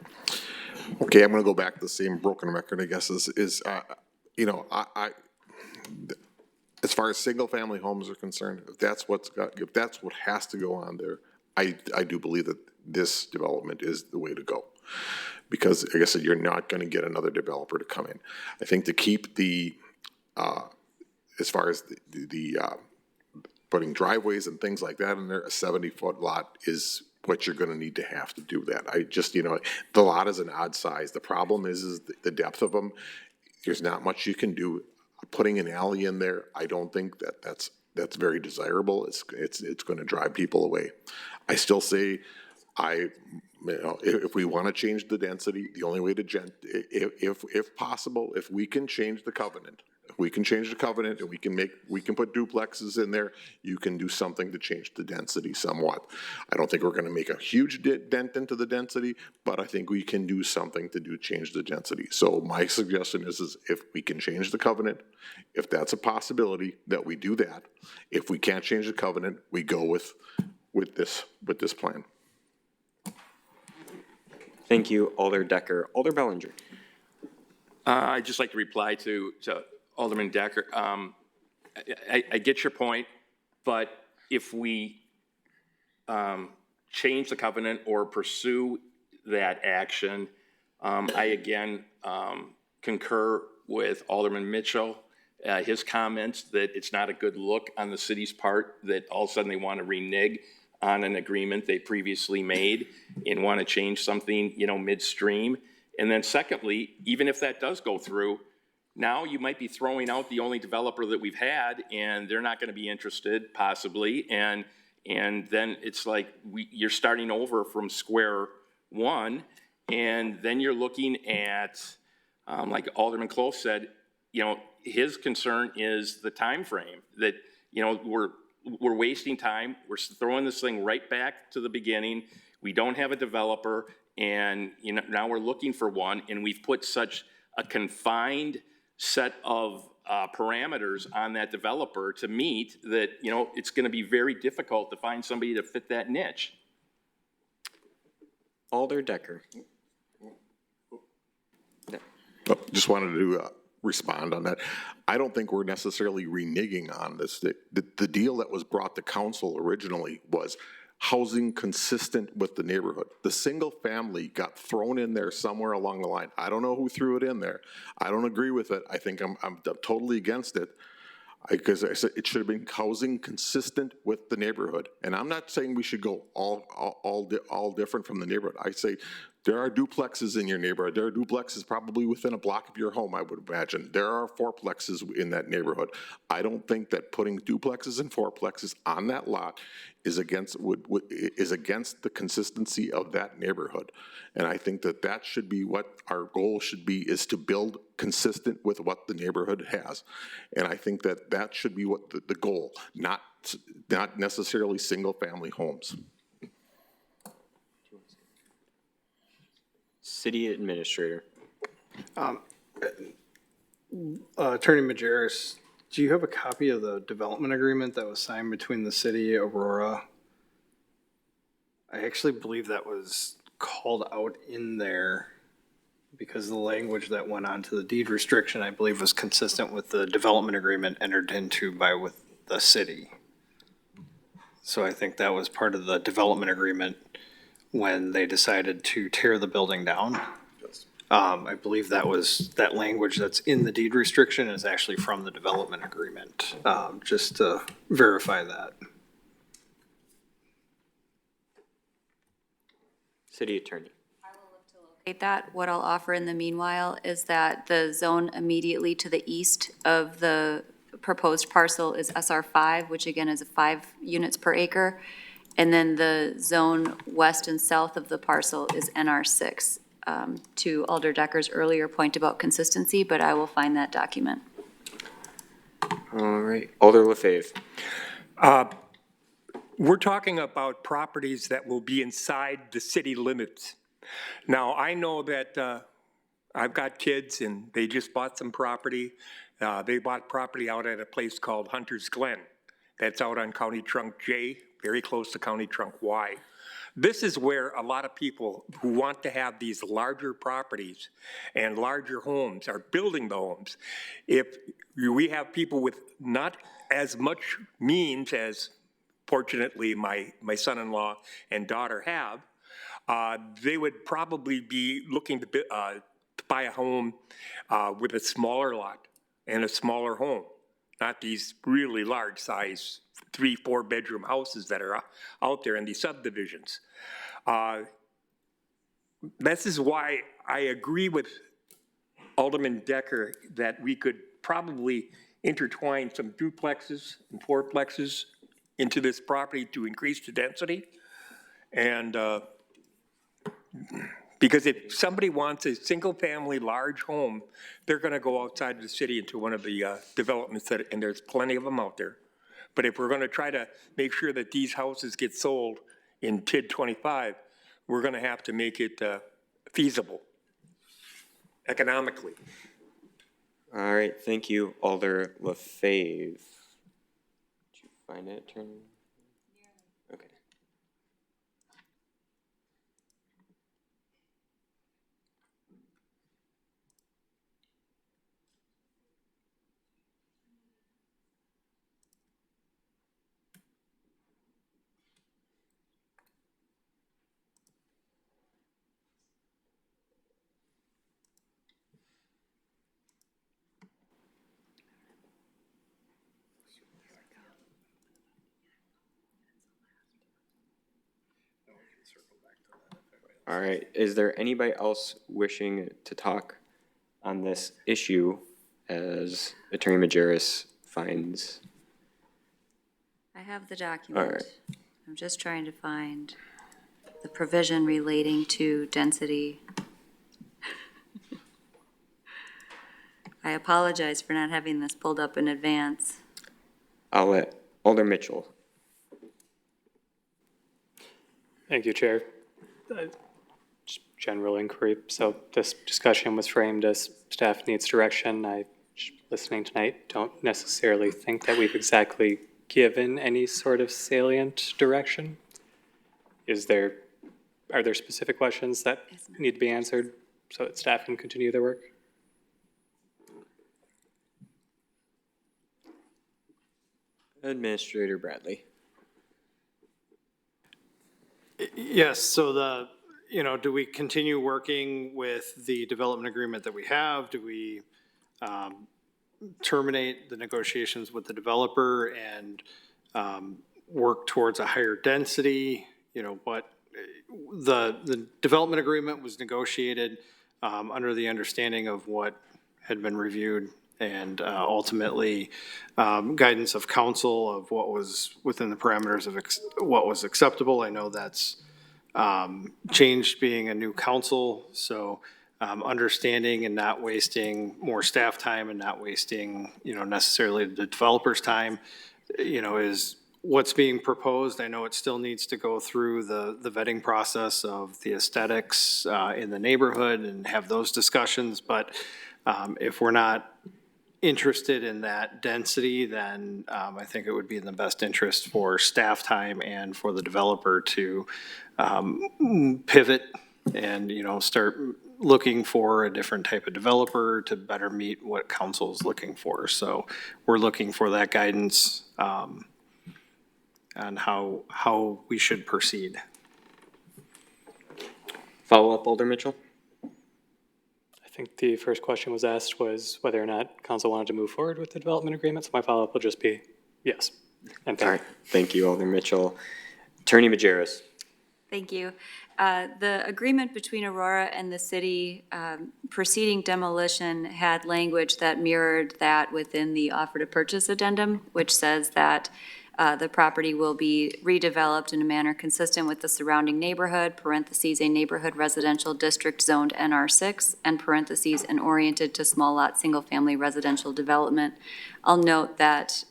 Okay, I'm gonna go back to the same broken record, I guess, as far as single-family homes are concerned, if that's what has to go on there, I do believe that this development is the way to go. Because, like I said, you're not gonna get another developer to come in. I think to keep as far as the putting driveways and things like that in there, a 70-foot lot is what you're gonna need to have to do that. The lot is an odd size. The problem is the depth of them. There's not much you can do. Putting an alley in there, I don't think that's very desirable. It's gonna drive people away. I still say, if we wanna change the density, the only way to if possible, if we can change the covenant, and we can put duplexes in there, you can do something to change the density somewhat. I don't think we're gonna make a huge dent into the density, but I think we can do something to change the density. So my suggestion is if we can change the covenant, if that's a possibility, that we do that. If we can't change the covenant, we go with this plan. Thank you, Alder Decker. Alder Bellinger. I'd just like to reply to Alderman Decker. I get your point, but if we change the covenant or pursue that action, I again concur with Alderman Mitchell, his comments that it's not a good look on the city's part that all of a sudden they want to renege on an agreement they previously made and want to change something, midstream. And then secondly, even if that does go through, now you might be throwing out the only developer that we've had, and they're not going to be interested, possibly. And then it's like you're starting over from square one, and then you're looking at, like Alderman Close said, his concern is the time frame that we're wasting time. We're throwing this thing right back to the beginning. We don't have a developer, and now we're looking for one, and we've put such a confined set of parameters on that developer to meet that, it's going to be very difficult to find somebody to fit that niche. Alder Decker. Just wanted to respond on that. I don't think we're necessarily reneging on this. The deal that was brought to council originally was housing consistent with the neighborhood. The single family got thrown in there somewhere along the line. I don't know who threw it in there. I don't agree with it. I think I'm totally against it. Because I said it should have been housing consistent with the neighborhood. And I'm not saying we should go all different from the neighborhood. I say there are duplexes in your neighborhood. There are duplexes probably within a block of your home, I would imagine. There are fourplexes in that neighborhood. I don't think that putting duplexes and fourplexes on that lot is against the consistency of that neighborhood. And I think that should be what our goal should be, is to build consistent with what the neighborhood has. And I think that should be what the goal, not necessarily single family homes. City Administrator. Attorney Majerus, do you have a copy of the development agreement that was signed between the city, Aurora? I actually believe that was called out in there because the language that went on to the deed restriction, I believe, was consistent with the development agreement entered into with the city. So I think that was part of the development agreement when they decided to tear the building down. I believe that language that's in the deed restriction is actually from the development agreement, just to verify that. City Attorney. That. What I'll offer in the meanwhile is that the zone immediately to the east of the proposed parcel is SR5, which again is 5 units per acre. And then the zone west and south of the parcel is NR6, to Alder Decker's earlier point about consistency, but I will find that document. All right, Alder LaFave. We're talking about properties that will be inside the city limits. Now, I know that I've got kids and they just bought some property. They bought property out at a place called Hunter's Glen. That's out on County Trunk J, very close to County Trunk Y. This is where a lot of people who want to have these larger properties and larger homes are building the homes. If we have people with not as much means as fortunately my son-in-law and daughter have, they would probably be looking to buy a home with a smaller lot and a smaller home, not these really large size 3-4 bedroom houses that are out there in these subdivisions. This is why I agree with Alderman Decker that we could probably intertwine some duplexes and fourplexes into this property to increase the density. And because if somebody wants a single-family large home, they're going to go outside the city into one of the developments, and there's plenty of them out there. But if we're going to try to make sure that these houses get sold in TID 25, we're going to have to make it feasible economically. All right, thank you, Alder LaFave. Did you find it, Attorney? Okay. All right, is there anybody else wishing to talk on this issue as Attorney Majerus finds? I have the document. All right. I'm just trying to find the provision relating to density. I apologize for not having this pulled up in advance. I'll let Alder Mitchell. Thank you, Chair. Just general inquiry. So this discussion was framed as staff needs direction. Listening tonight, don't necessarily think that we've exactly given any sort of salient direction. Are there specific questions that need to be answered so that staff can continue their work? Administrator Bradley. Yes, so do we continue working with the development agreement that we have? Do we terminate the negotiations with the developer and work towards a higher density? The development agreement was negotiated under the understanding of what had been reviewed and ultimately guidance of council of what was within the parameters of what was acceptable. I know that's changed being a new council, so understanding and not wasting more staff time and not wasting, necessarily the developer's time, is what's being proposed. I know it still needs to go through the vetting process of the aesthetics in the neighborhood and have those discussions, but if we're not interested in that density, then I think it would be in the best interest for staff time and for the developer to pivot and, start looking for a different type of developer to better meet what council's looking for. So we're looking for that guidance on how we should proceed. Follow up, Alder Mitchell? I think the first question was asked was whether or not council wanted to move forward with the development agreement, so my follow-up will just be yes. And All right, thank you, Alder Mitchell. Attorney Majerus. Thank you. The agreement between Aurora and the city preceding demolition had language that mirrored that within the offer to purchase addendum, which says that the property will be redeveloped in a manner consistent with the surrounding neighborhood, parentheses, a neighborhood residential district zoned NR6, and parentheses, and oriented to small lot, single-family residential development. I'll note that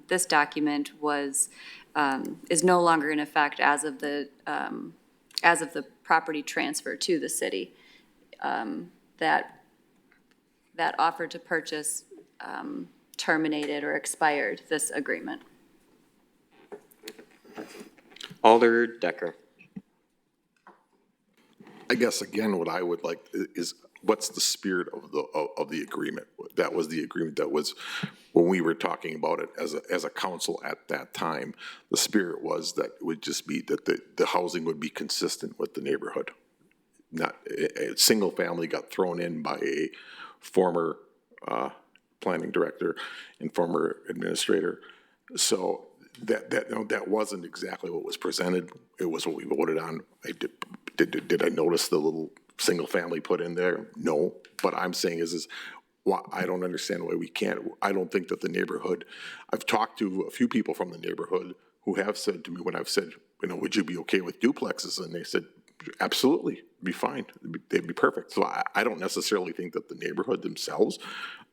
this document is no longer in effect as of the property transfer to the city. That offer to purchase terminated or expired this agreement. Alder Decker. I guess, again, what I would like is, what's the spirit of the agreement? That was the agreement that was, when we were talking about it as a council at that time, the spirit was that it would just be that the housing would be consistent with the neighborhood. Not, a single family got thrown in by a former planning director and former administrator. So that wasn't exactly what was presented. It was what we voted on. Did I notice the little single family put in there? No. But I'm saying is why, I don't understand why we can't. I don't think that the neighborhood, I've talked to a few people from the neighborhood who have said to me, when I've said, would you be okay with duplexes? And they said, absolutely, be fine. They'd be perfect. So I don't necessarily think that the neighborhood themselves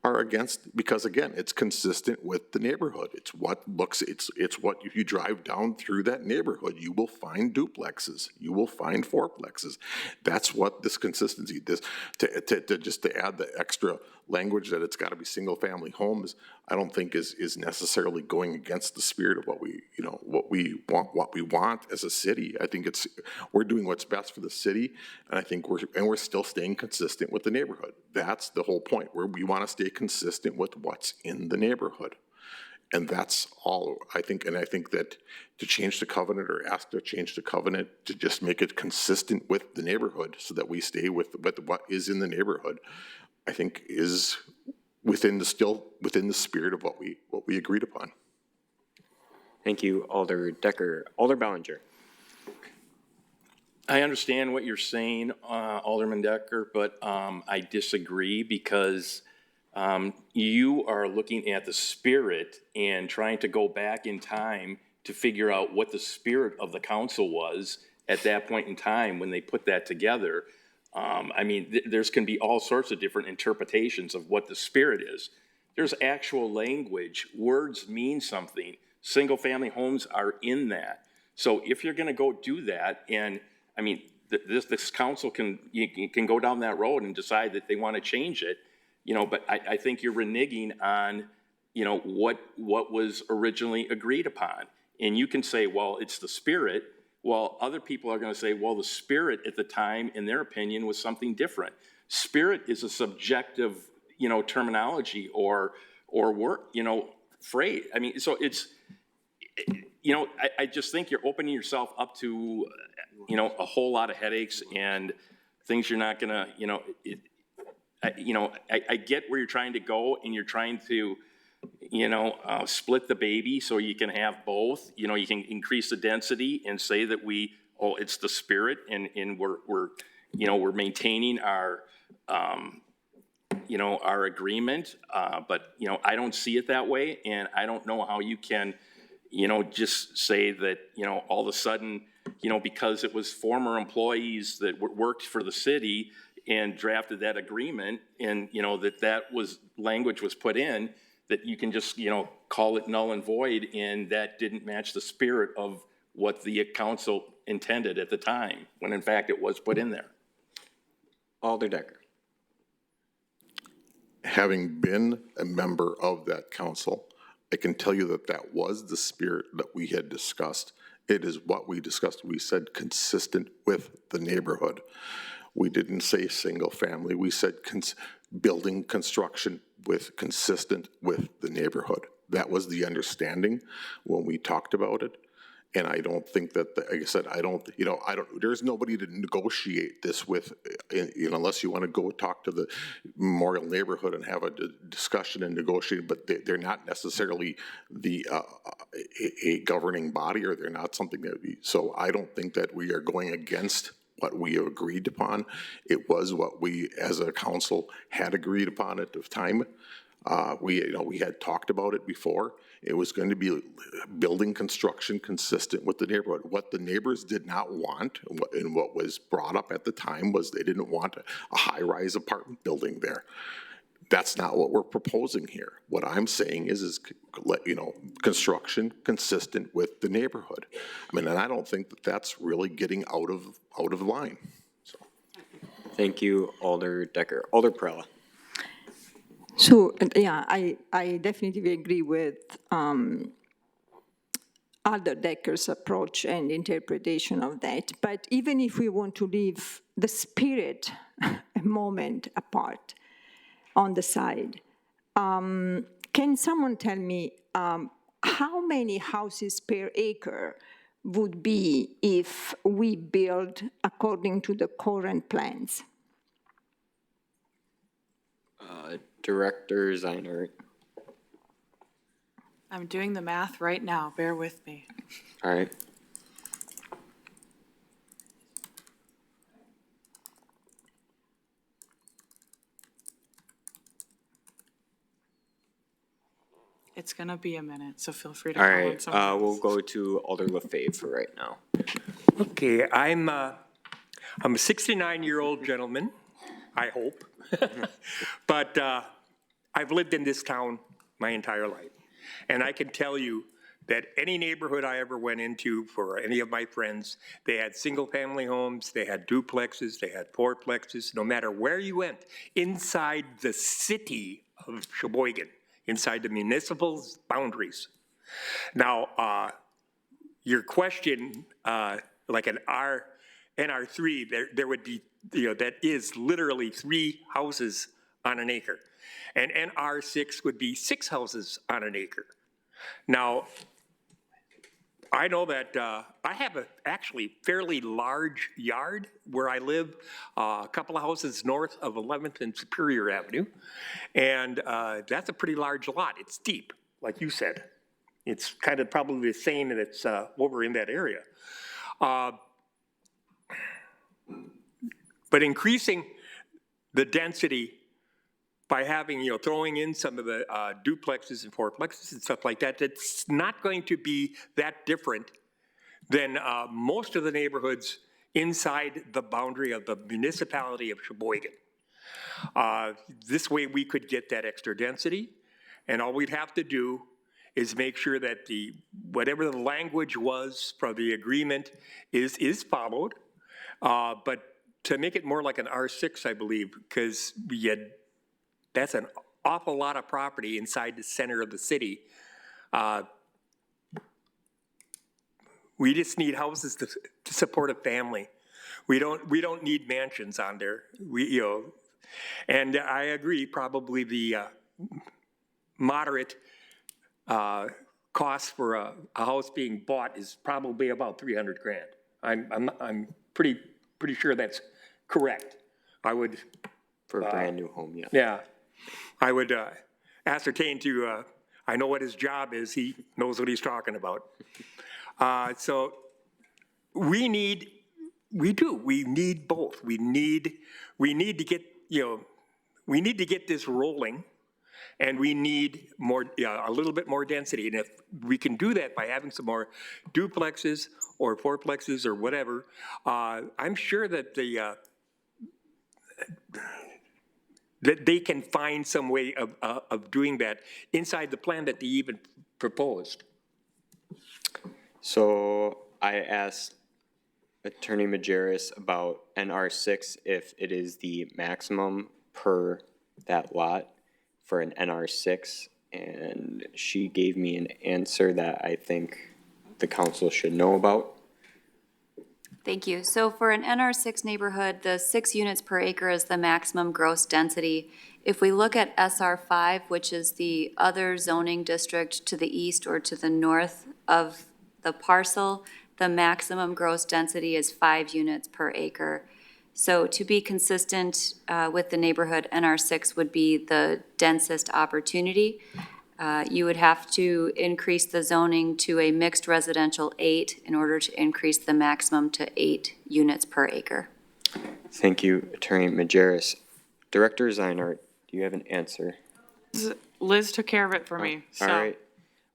are against, because again, it's consistent with the neighborhood. It's what if you drive down through that neighborhood, you will find duplexes, you will find fourplexes. That's what this consistency, to add the extra language that it's got to be single family homes, I don't think is necessarily going against the spirit of what we want as a city. I think we're doing what's best for the city, and I think we're still staying consistent with the neighborhood. That's the whole point, where we want to stay consistent with what's in the neighborhood. And that's all I think. And I think that to change the covenant or ask to change the covenant to just make it consistent with the neighborhood so that we stay with what is in the neighborhood, I think is within the spirit of what we agreed upon. Thank you, Alder Decker. Alder Bellinger. I understand what you're saying, Alderman Decker, but I disagree because you are looking at the spirit and trying to go back in time to figure out what the spirit of the council was at that point in time when they put that together. I mean, there's can be all sorts of different interpretations of what the spirit is. There's actual language. Words mean something. Single-family homes are in that. So if you're going to go do that, and I mean, this council can go down that road and decide that they want to change it, but I think you're reneging on, what was originally agreed upon. And you can say, well, it's the spirit. Well, other people are going to say, well, the spirit at the time, in their opinion, was something different. Spirit is a subjective, terminology or word, phrase. I mean, so it's, I just think you're opening yourself up to, a whole lot of headaches and things you're not gonna, I get where you're trying to go, and you're trying to, split the baby so you can have both. You can increase the density and say that it's the spirit, and we're maintaining our, our agreement. But I don't see it that way, and I don't know how you can, just say that, all of a sudden, because it was former employees that worked for the city and drafted that agreement, and, that was, language was put in, that you can just, call it null and void, and that didn't match the spirit of what the council intended at the time, when in fact it was put in there. Alder Decker. having been a member of that council, I can tell you that that was the spirit that we had discussed. It is what we discussed. We said consistent with the neighborhood. We didn't say single family. We said building construction with consistent with the neighborhood. That was the understanding when we talked about it. And I don't think that, like I said, there's nobody to negotiate this with, unless you want to go talk to the Memorial neighborhood and have a discussion and negotiate, but they're not necessarily a governing body, or they're not something that so I don't think that we are going against what we have agreed upon. It was what we, as a council, had agreed upon at the time. We had talked about it before. It was going to be building construction consistent with the neighborhood. What the neighbors did not want, and what was brought up at the time, was they didn't want a high-rise apartment building there. That's not what we're proposing here. What I'm saying is construction consistent with the neighborhood. I mean, and I don't think that that's really getting out of line. So. Thank you, Alder Decker. Alder Perella. So, yeah, I definitely agree with Alder Decker's approach and interpretation of that. But even if we want to leave the spirit a moment apart on the side, can someone tell me how many houses per acre would be if we build according to the current plans? Director Zeinert. I'm doing the math right now, bear with me. All right. It's gonna be a minute, so feel free to All call on right, someone else. we'll go to Alder LaFave for right now. Okay, I'm a 69-year-old gentleman, I hope. But I've lived in this town my entire life. And I can tell you that any neighborhood I ever went into for any of my friends, they had single-family homes, they had duplexes, they had fourplexes, no matter where you went, inside the city of Sheboygan, inside the municipal boundaries. Now, your question, like an NR3, there would be, that is literally 3 houses on an acre. And NR6 would be 6 houses on an acre. Now, I know that I have a actually fairly large yard where I live, a couple of houses north of 11th and Superior Avenue. And that's a pretty large lot. It's deep, like you said. It's kind of probably the same that's over in that area. But increasing the density by having, throwing in some of the duplexes and fourplexes and stuff like that, it's not going to be that different than most of the neighborhoods inside the boundary of the municipality of Sheboygan. This way we could get that extra density, and all we'd have to do is make sure that whatever the language was for the agreement is followed, but to make it more like an R6, I believe, because that's an awful lot of property inside the center of the city. We just need houses to support a family. We don't need mansions on there. And I agree, probably the moderate cost for a house being bought is probably about $300,000. I'm pretty sure that's correct. I would for a brand new home, yeah. Yeah, I would ascertain I know what his job is. He knows what he's talking about. So we need both. We need to get we need to get this rolling, and we need more, a little bit more density. And if we can do that by having some more duplexes or fourplexes or whatever, I'm sure that that they can find some way of doing that inside the plan that they even proposed. So I asked Attorney Majerus about NR6 if it is the maximum per that lot. for an NR6, and she gave me an answer that I think the council should know about. Thank you. So for an NR6 neighborhood, the 6 units per acre is the maximum gross density. If we look at SR5, which is the other zoning district to the east or to the north of the parcel, the maximum gross density is 5 units per acre. So to be consistent with the neighborhood, NR6 would be the densest opportunity. You would have to increase the zoning to a mixed residential 8 in order to increase the maximum to 8 units per acre. Thank you, Attorney Majerus. Director Zeinart, do you have an answer? Liz took care of it for me, so. All right.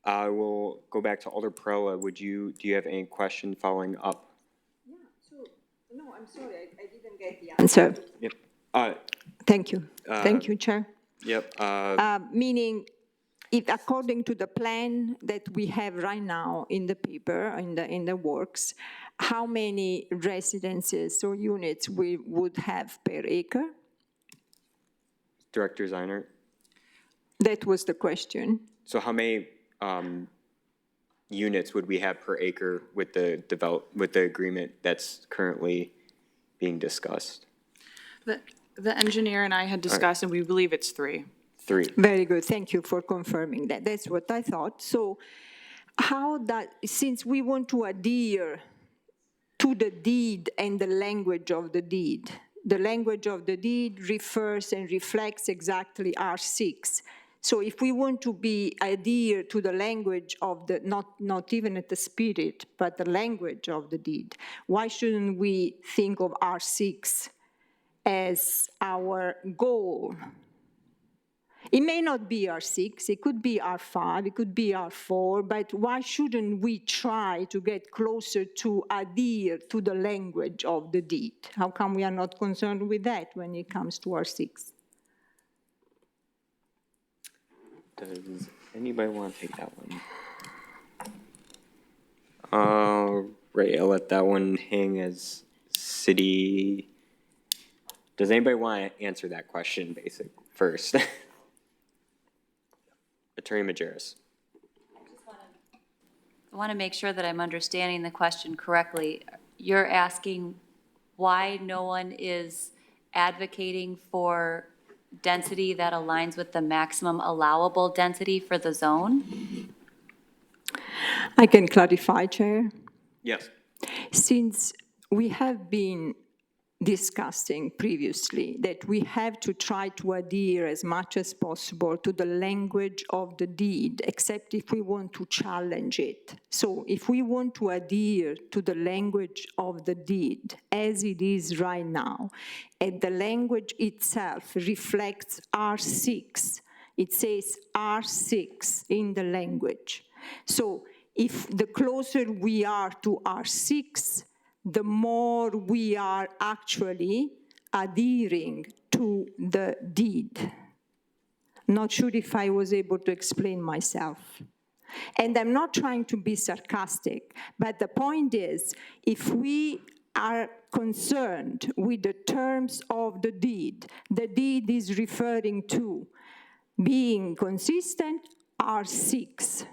I will go back to Alder Perla. Do you have any question following up? Yeah, so, no, I'm sorry, I didn't get the answer. Yep. Thank you. Thank you, Chair. Yep. Meaning, if according to the plan that we have right now in the paper, in the works, how many residences or units we would have per acre? Director Zeinart. That was the question. So how many units would we have per acre with the agreement that's currently being discussed? The engineer and I had discussed, and we believe it's 3. 3. Very good. Thank you for confirming that. That's what I thought. So since we want to adhere to the deed and the language of the deed, the language of the deed refers and reflects exactly R6. So if we want to adhere to the language of the, not even at the spirit, but the language of the deed, why shouldn't we think of R6 as our goal? It may not be R6, it could be R5, it could be R4, but why shouldn't we try to get closer to adhere to the language of the deed? How come we are not concerned with that when it comes to R6? Does anybody want to take that one? All right, I'll let that one hang as city. Does anybody want to answer that question first? Attorney Majerus. I want to make sure that I'm understanding the question correctly. You're asking why no one is advocating for density that aligns with the maximum allowable density for the zone? I can clarify, Chair. Yes. Since we have been discussing previously that we have to try to adhere as much as possible to the language of the deed, except if we want to challenge it. So if we want to adhere to the language of the deed as it is right now, and the language itself reflects R6, it says R6 in the language. So if the closer we are to R6, the more we are actually adhering to the deed. Not sure if I was able to explain myself. And I'm not trying to be sarcastic, but the point is, if we are concerned with the terms of the deed is referring to being consistent, R6.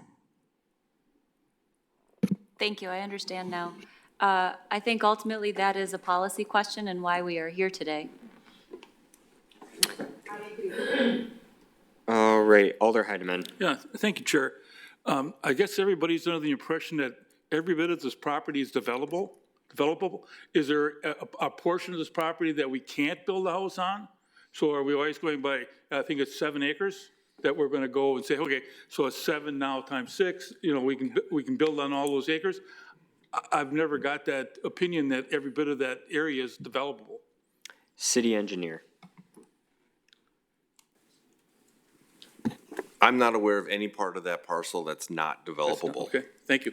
Thank you, I understand now. I think ultimately that is a policy question and why we are here today. All right, Alder Heidemann. Yeah, thank you, Chair. I guess everybody's under the impression that every bit of this property is developable. Is there a portion of this property that we can't build a house on? So are we always going by, I think it's 7 acres, that we're going to go and say, okay, so it's 7 now times 6, we can build on all those acres? I've never got that opinion that every bit of that area is developable. City engineer. I'm not aware of any part of that parcel that's not developable. Okay, thank you.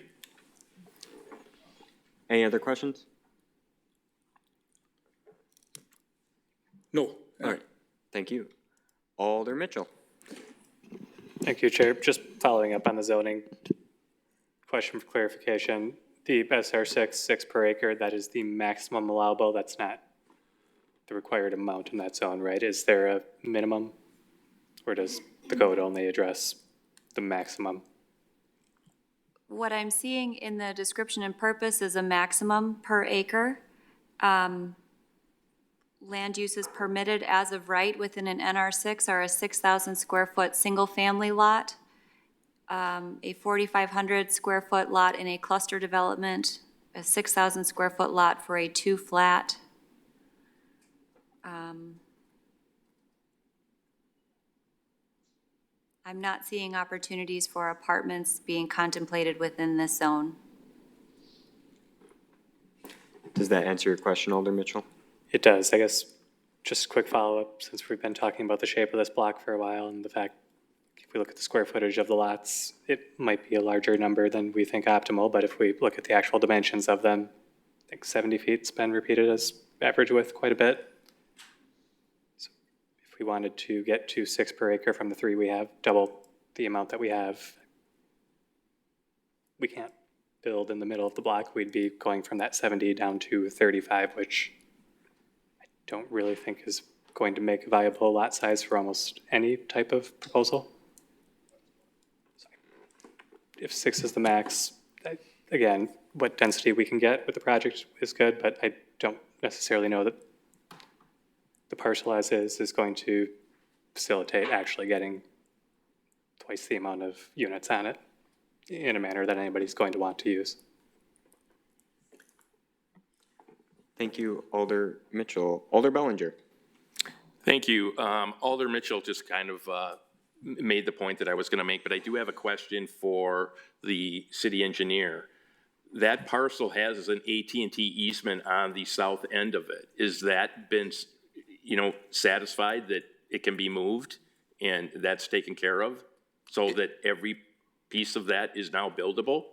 Any other questions? No. All right, thank you. Alder Mitchell. Thank you, Chair. Just following up on the zoning question for clarification. The SR6, 6 per acre, that is the maximum allowable. That's not the required amount in that zone, right? Is there a minimum? Or does the code only address the maximum. What I'm seeing in the description and purpose is a maximum per acre. Land uses permitted as of right within an NR6 are a 6,000 square foot single-family lot, a 4,500 square foot lot in a cluster development, a 6,000 square foot lot for a two-flat. I'm not seeing opportunities for apartments being contemplated within this zone. Does that answer your question, Alder Mitchell? It does. I guess just a quick follow-up, since we've been talking about the shape of this block for a while and the fact, if we look at the square footage of the lots, it might be a larger number than we think optimal, but if we look at the actual dimensions of them, I think 70 feet's been repeated as average width quite a bit. So if we wanted to get to 6 per acre from the 3 we have, double the amount that we have, we can't build in the middle of the block. We'd be going from that 70 down to 35, which I don't really think is going to make a viable lot size for almost any type of proposal. So if 6 is the max, again, what density we can get with the project is good, but I don't necessarily know that the parcel as is going to facilitate actually getting twice the amount of units on it in a manner that anybody's going to want to use. Thank you, Alder Mitchell. Alder Bellinger. Thank you. Alder Mitchell just kind of made the point that I was going to make, but I do have a question for the city engineer. That parcel has an AT&T easement on the south end of it. Is that been, satisfied that it can be moved and that's taken care of so that every piece of that is now buildable?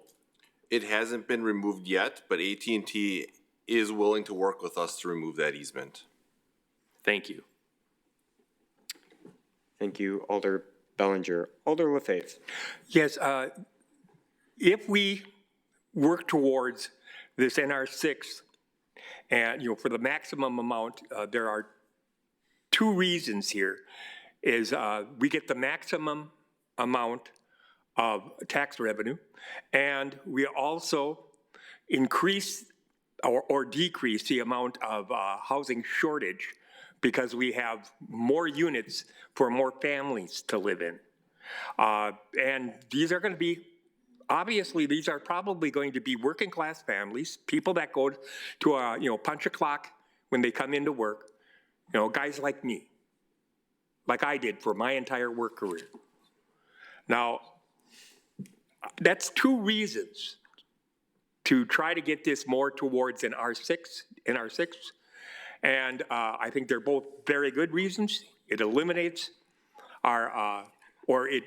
It hasn't been removed yet, but AT&T is willing to work with us to remove that easement. Thank you. Thank you, Alder Bellinger. Alder LaFave. Yes, if we work towards this NR6 and, for the maximum amount, there are 2 reasons here. Is we get the maximum amount of tax revenue, and we also increase or decrease the amount of housing shortage because we have more units for more families to live in. And these are going to be, obviously, these are probably going to be working class families, people that go to a, punch a clock when they come into work, guys like me, like I did for my entire work career. Now, that's 2 reasons to try to get this more towards an R6, and I think they're both very good reasons. It eliminates or it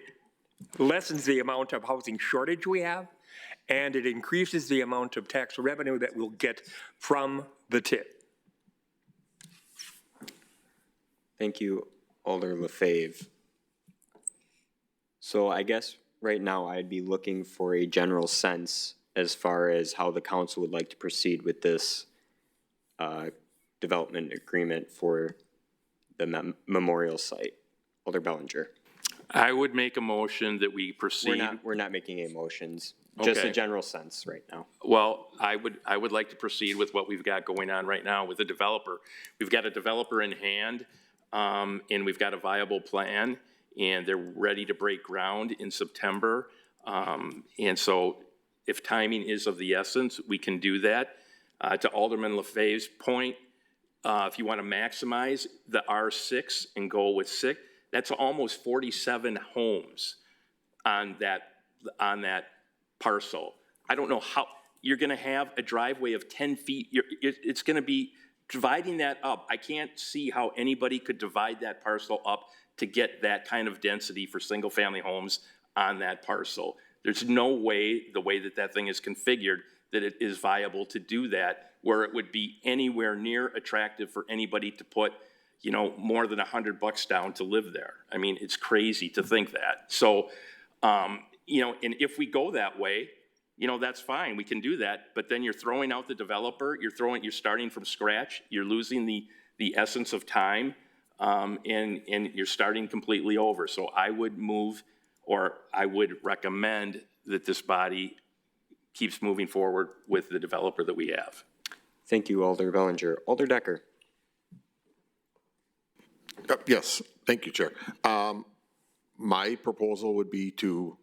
lessens the amount of housing shortage we have, and it increases the amount of tax revenue that we'll get from the tip. Thank you, Alder LaFave. So I guess right now I'd be looking for a general sense as far as how the council would like to proceed with this development agreement for the memorial site. Alder Bellinger. I would make a motion that we proceed. We're not making any motions, just a Okay. general sense right now. Well, I would like to proceed with what we've got going on right now with the developer. We've got a developer in hand, and we've got a viable plan, and they're ready to break ground in September. And so if timing is of the essence, we can do that. To Alderman LaFave's point, if you want to maximize the R6 and go with 6, that's almost 47 homes on that parcel. I don't know how, you're going to have a driveway of 10 feet. It's going to be dividing that up. I can't see how anybody could divide that parcel up to get that kind of density for single-family homes on that parcel. There's no way, the way that thing is configured, that it is viable to do that, where it would be anywhere near attractive for anybody to put, more than $100 down to live there. I mean, it's crazy to think that. So, and if we go that way, that's fine, we can do that, but then you're throwing out the developer, you're starting from scratch, you're losing the essence of time. and you're starting completely over. So I would move, or I would recommend that this body keeps moving forward with the developer that we have. Thank you, Alder Bellinger. Alder Decker. Yes, thank you, Chair. My proposal would be to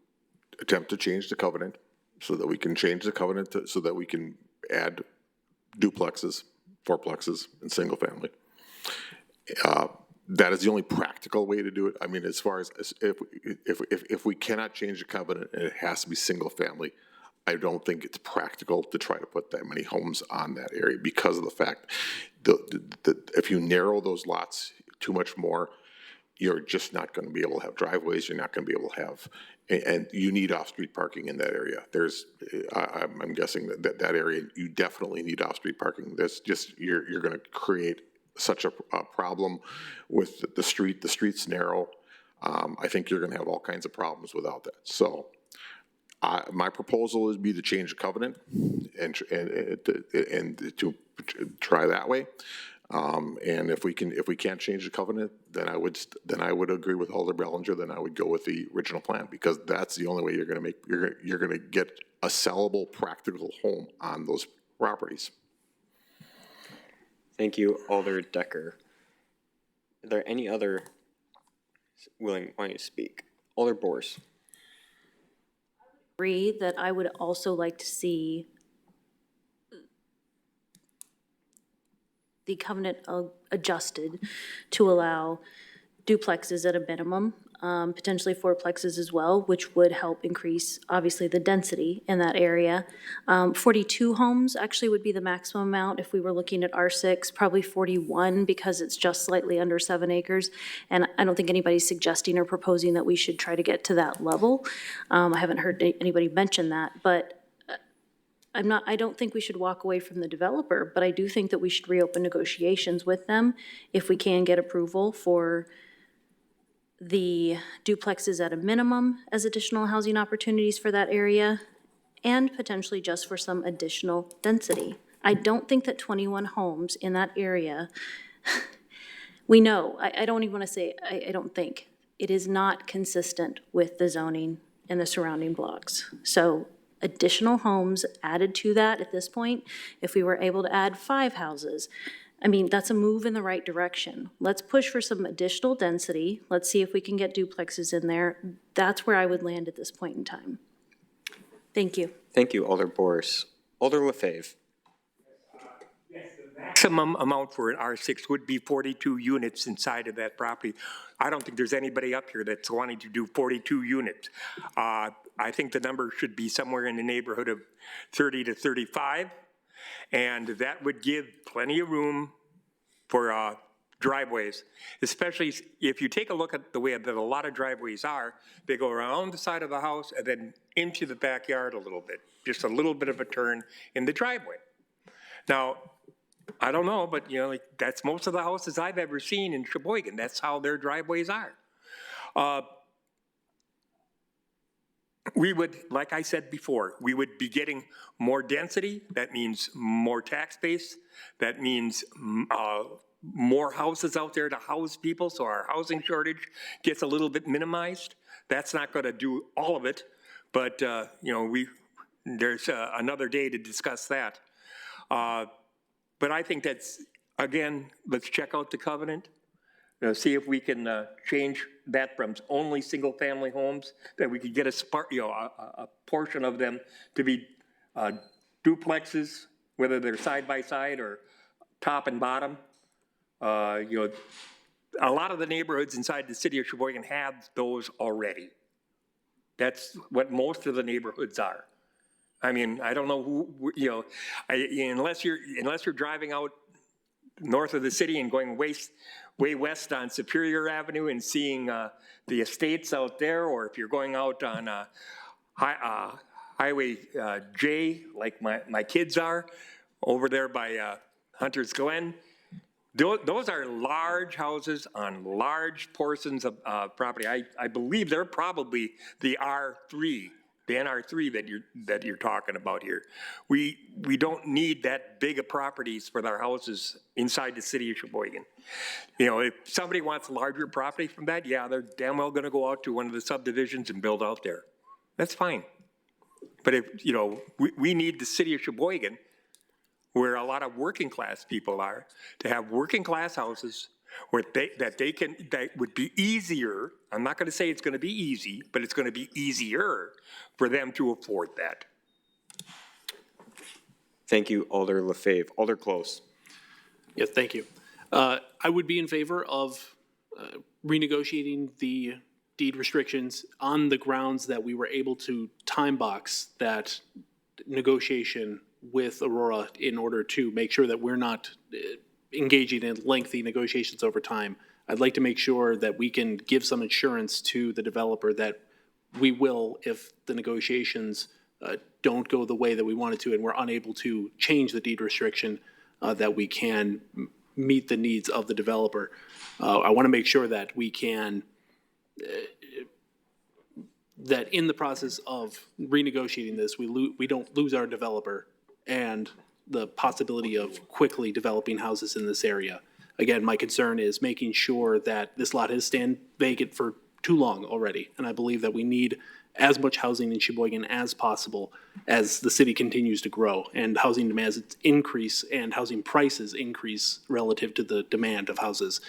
attempt to change the covenant so that we can change the covenant so that we can add duplexes, fourplexes, and single family. That is the only practical way to do it. I mean, as far as if we cannot change the covenant and it has to be single family, I don't think it's practical to try to put that many homes on that area because of the fact that if you narrow those lots too much more, you're just not going to be able to have driveways. You're not going to be able to have, and you need off-street parking in that area. I'm guessing that area, you definitely need off-street parking. That's just, you're going to create such a problem with the street. The street's narrow. I think you're going to have all kinds of problems without that. So my proposal is to change the covenant and to try that way. And if we can't change the covenant, then I would agree with Alder Bellinger. Then I would go with the original plan because that's the only way you're going to get a sellable, practical home on those properties. Thank you, Alder Decker. Are there any other wanting to speak? Alder Bors. Agree that I would also like to see the covenant adjusted to allow duplexes at a minimum, potentially fourplexes as well, which would help increase, obviously, the density in that area. 42 homes actually would be the maximum amount if we were looking at R6, probably 41 because it's just slightly under 7 acres. And I don't think anybody's suggesting or proposing that we should try to get to that level. I haven't heard anybody mention that, but I don't think we should walk away from the developer, but I do think that we should reopen negotiations with them if we can get approval for the duplexes at a minimum as additional housing opportunities for that area and potentially just for some additional density. I don't think that 21 homes in that area, we know, I don't even want to say, I don't think, it is not consistent with the zoning and the surrounding blocks. So additional homes added to that at this point, if we were able to add 5 houses, I mean, that's a move in the right direction. Let's push for some additional density. Let's see if we can get duplexes in there. That's where I would land at this point in time. Thank you. Thank you, Alder Boris. Alder Lefebvre. Maximum amount for an R6 would be 42 units inside of that property. I don't think there's anybody up here that's wanting to do 42 units. I think the number should be somewhere in the neighborhood of 30 to 35. And that would give plenty of room for driveways, especially if you take a look at the way that a lot of driveways are. They go around the side of the house and then into the backyard a little bit, just a little bit of a turn in the driveway. Now, I don't know, but like that's most of the houses I've ever seen in Sheboygan. That's how their driveways are. We would, like I said before, we would be getting more density. That means more tax base. That means more houses out there to house people, so our housing shortage gets a little bit minimized. That's not going to do all of it, but there's another day to discuss that. But I think that's, again, let's check out the covenant. See if we can change that from only single-family homes, that we could get a portion of them to be duplexes, whether they're side-by-side or top and bottom. A lot of the neighborhoods inside the city of Sheboygan have those already. That's what most of the neighborhoods are. I mean, I don't know who, unless you're driving out north of the city and going way west on Superior Avenue and seeing the estates out there, or if you're going out on Highway J, like my kids are, over there by Hunter's Glen. Those are large houses on large portions of property. I believe they're probably the R3 the NR3 that you're talking about here. We don't need that big of properties for our houses inside the city of Sheboygan. You know, if somebody wants a larger property from that, yeah, they're damn well gonna go out to one of the subdivisions and build out there. That's fine. But if, you know, we need the city of Sheboygan, where a lot of working class people are, to have working class houses where that would be easier. I'm not gonna say it's gonna be easy, but it's gonna be easier for them to afford that. Thank you, Alder LaFave. Alder Close. Yes, thank you. I would be in favor of renegotiating the deed restrictions on the grounds that we were able to time box that negotiation with Aurora in order to make sure that we're not engaging in lengthy negotiations over time. I'd like to make sure that we can give some assurance to the developer that we will, if the negotiations don't go the way that we wanted to and we're unable to change the deed restriction, that we can meet the needs of the developer. I want to make sure that we can, that in the process of renegotiating this, we don't lose our developer and the possibility of quickly developing houses in this area. Again, my concern is making sure that this lot has stayed vacant for too long already, and I believe that we need as much housing in Sheboygan as possible as the city continues to grow and housing demands increase and housing prices increase relative to the demand of houses.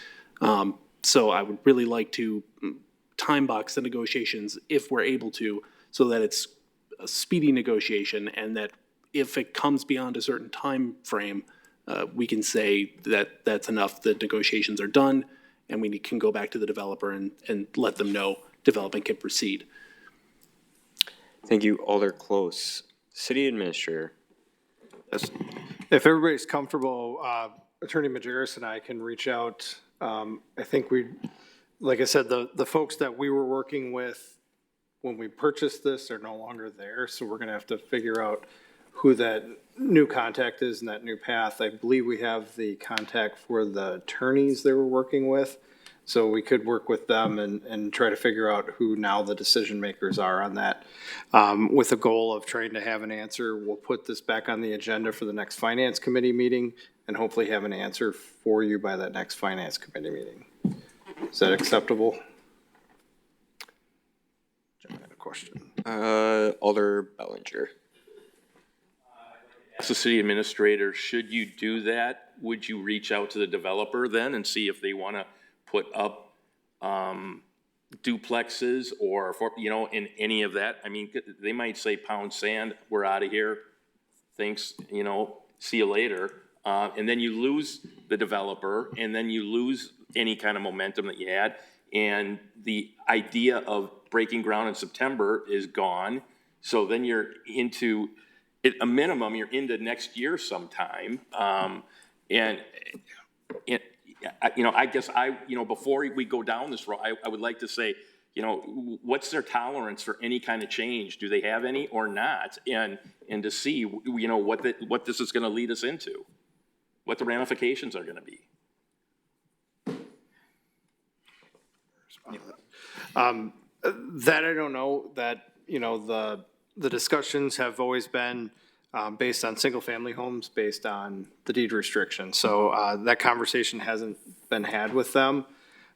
So I would really like to time box the negotiations if we're able to, so that it's a speedy negotiation and that if it comes beyond a certain time frame, we can say that that's enough, the negotiations are done, and we can go back to the developer and let them know development can proceed. Thank you, Alder Close. City Administrator. If everybody's comfortable, Attorney Majerus and I can reach out. I think like I said, the folks that we were working with when we purchased this are no longer there, so we're gonna have to figure out who that new contact is in that new path. I believe we have the contact for the attorneys they were working with, so we could work with them and try to figure out who now the decision makers are on that. With the goal of trying to have an answer, we'll put this back on the agenda for the next Finance Committee meeting and hopefully have an answer for you by that next Finance Committee meeting. Is that acceptable? John had a question. Alder Bellinger. As the city administrator, should you do that, would you reach out to the developer then and see if they want to put up duplexes or, you know, in any of that? I mean, they might say, pound sand, we're out of here. Thanks, you know, see you later. And then you lose the developer, and then you lose any kind of momentum that you had. And the idea of breaking ground in September is gone. So then you're into, at a minimum, you're into next year sometime. You know, I guess you know, before we go down this road, I would like to say, you know, what's their tolerance for any kind of change? Do they have any or not? And to see, you know, what this is going to lead us into, what the ramifications are going to be. That I don't know. That, you know, the discussions have always been based on single-family homes, based on the deed restriction. So that conversation hasn't been had with them.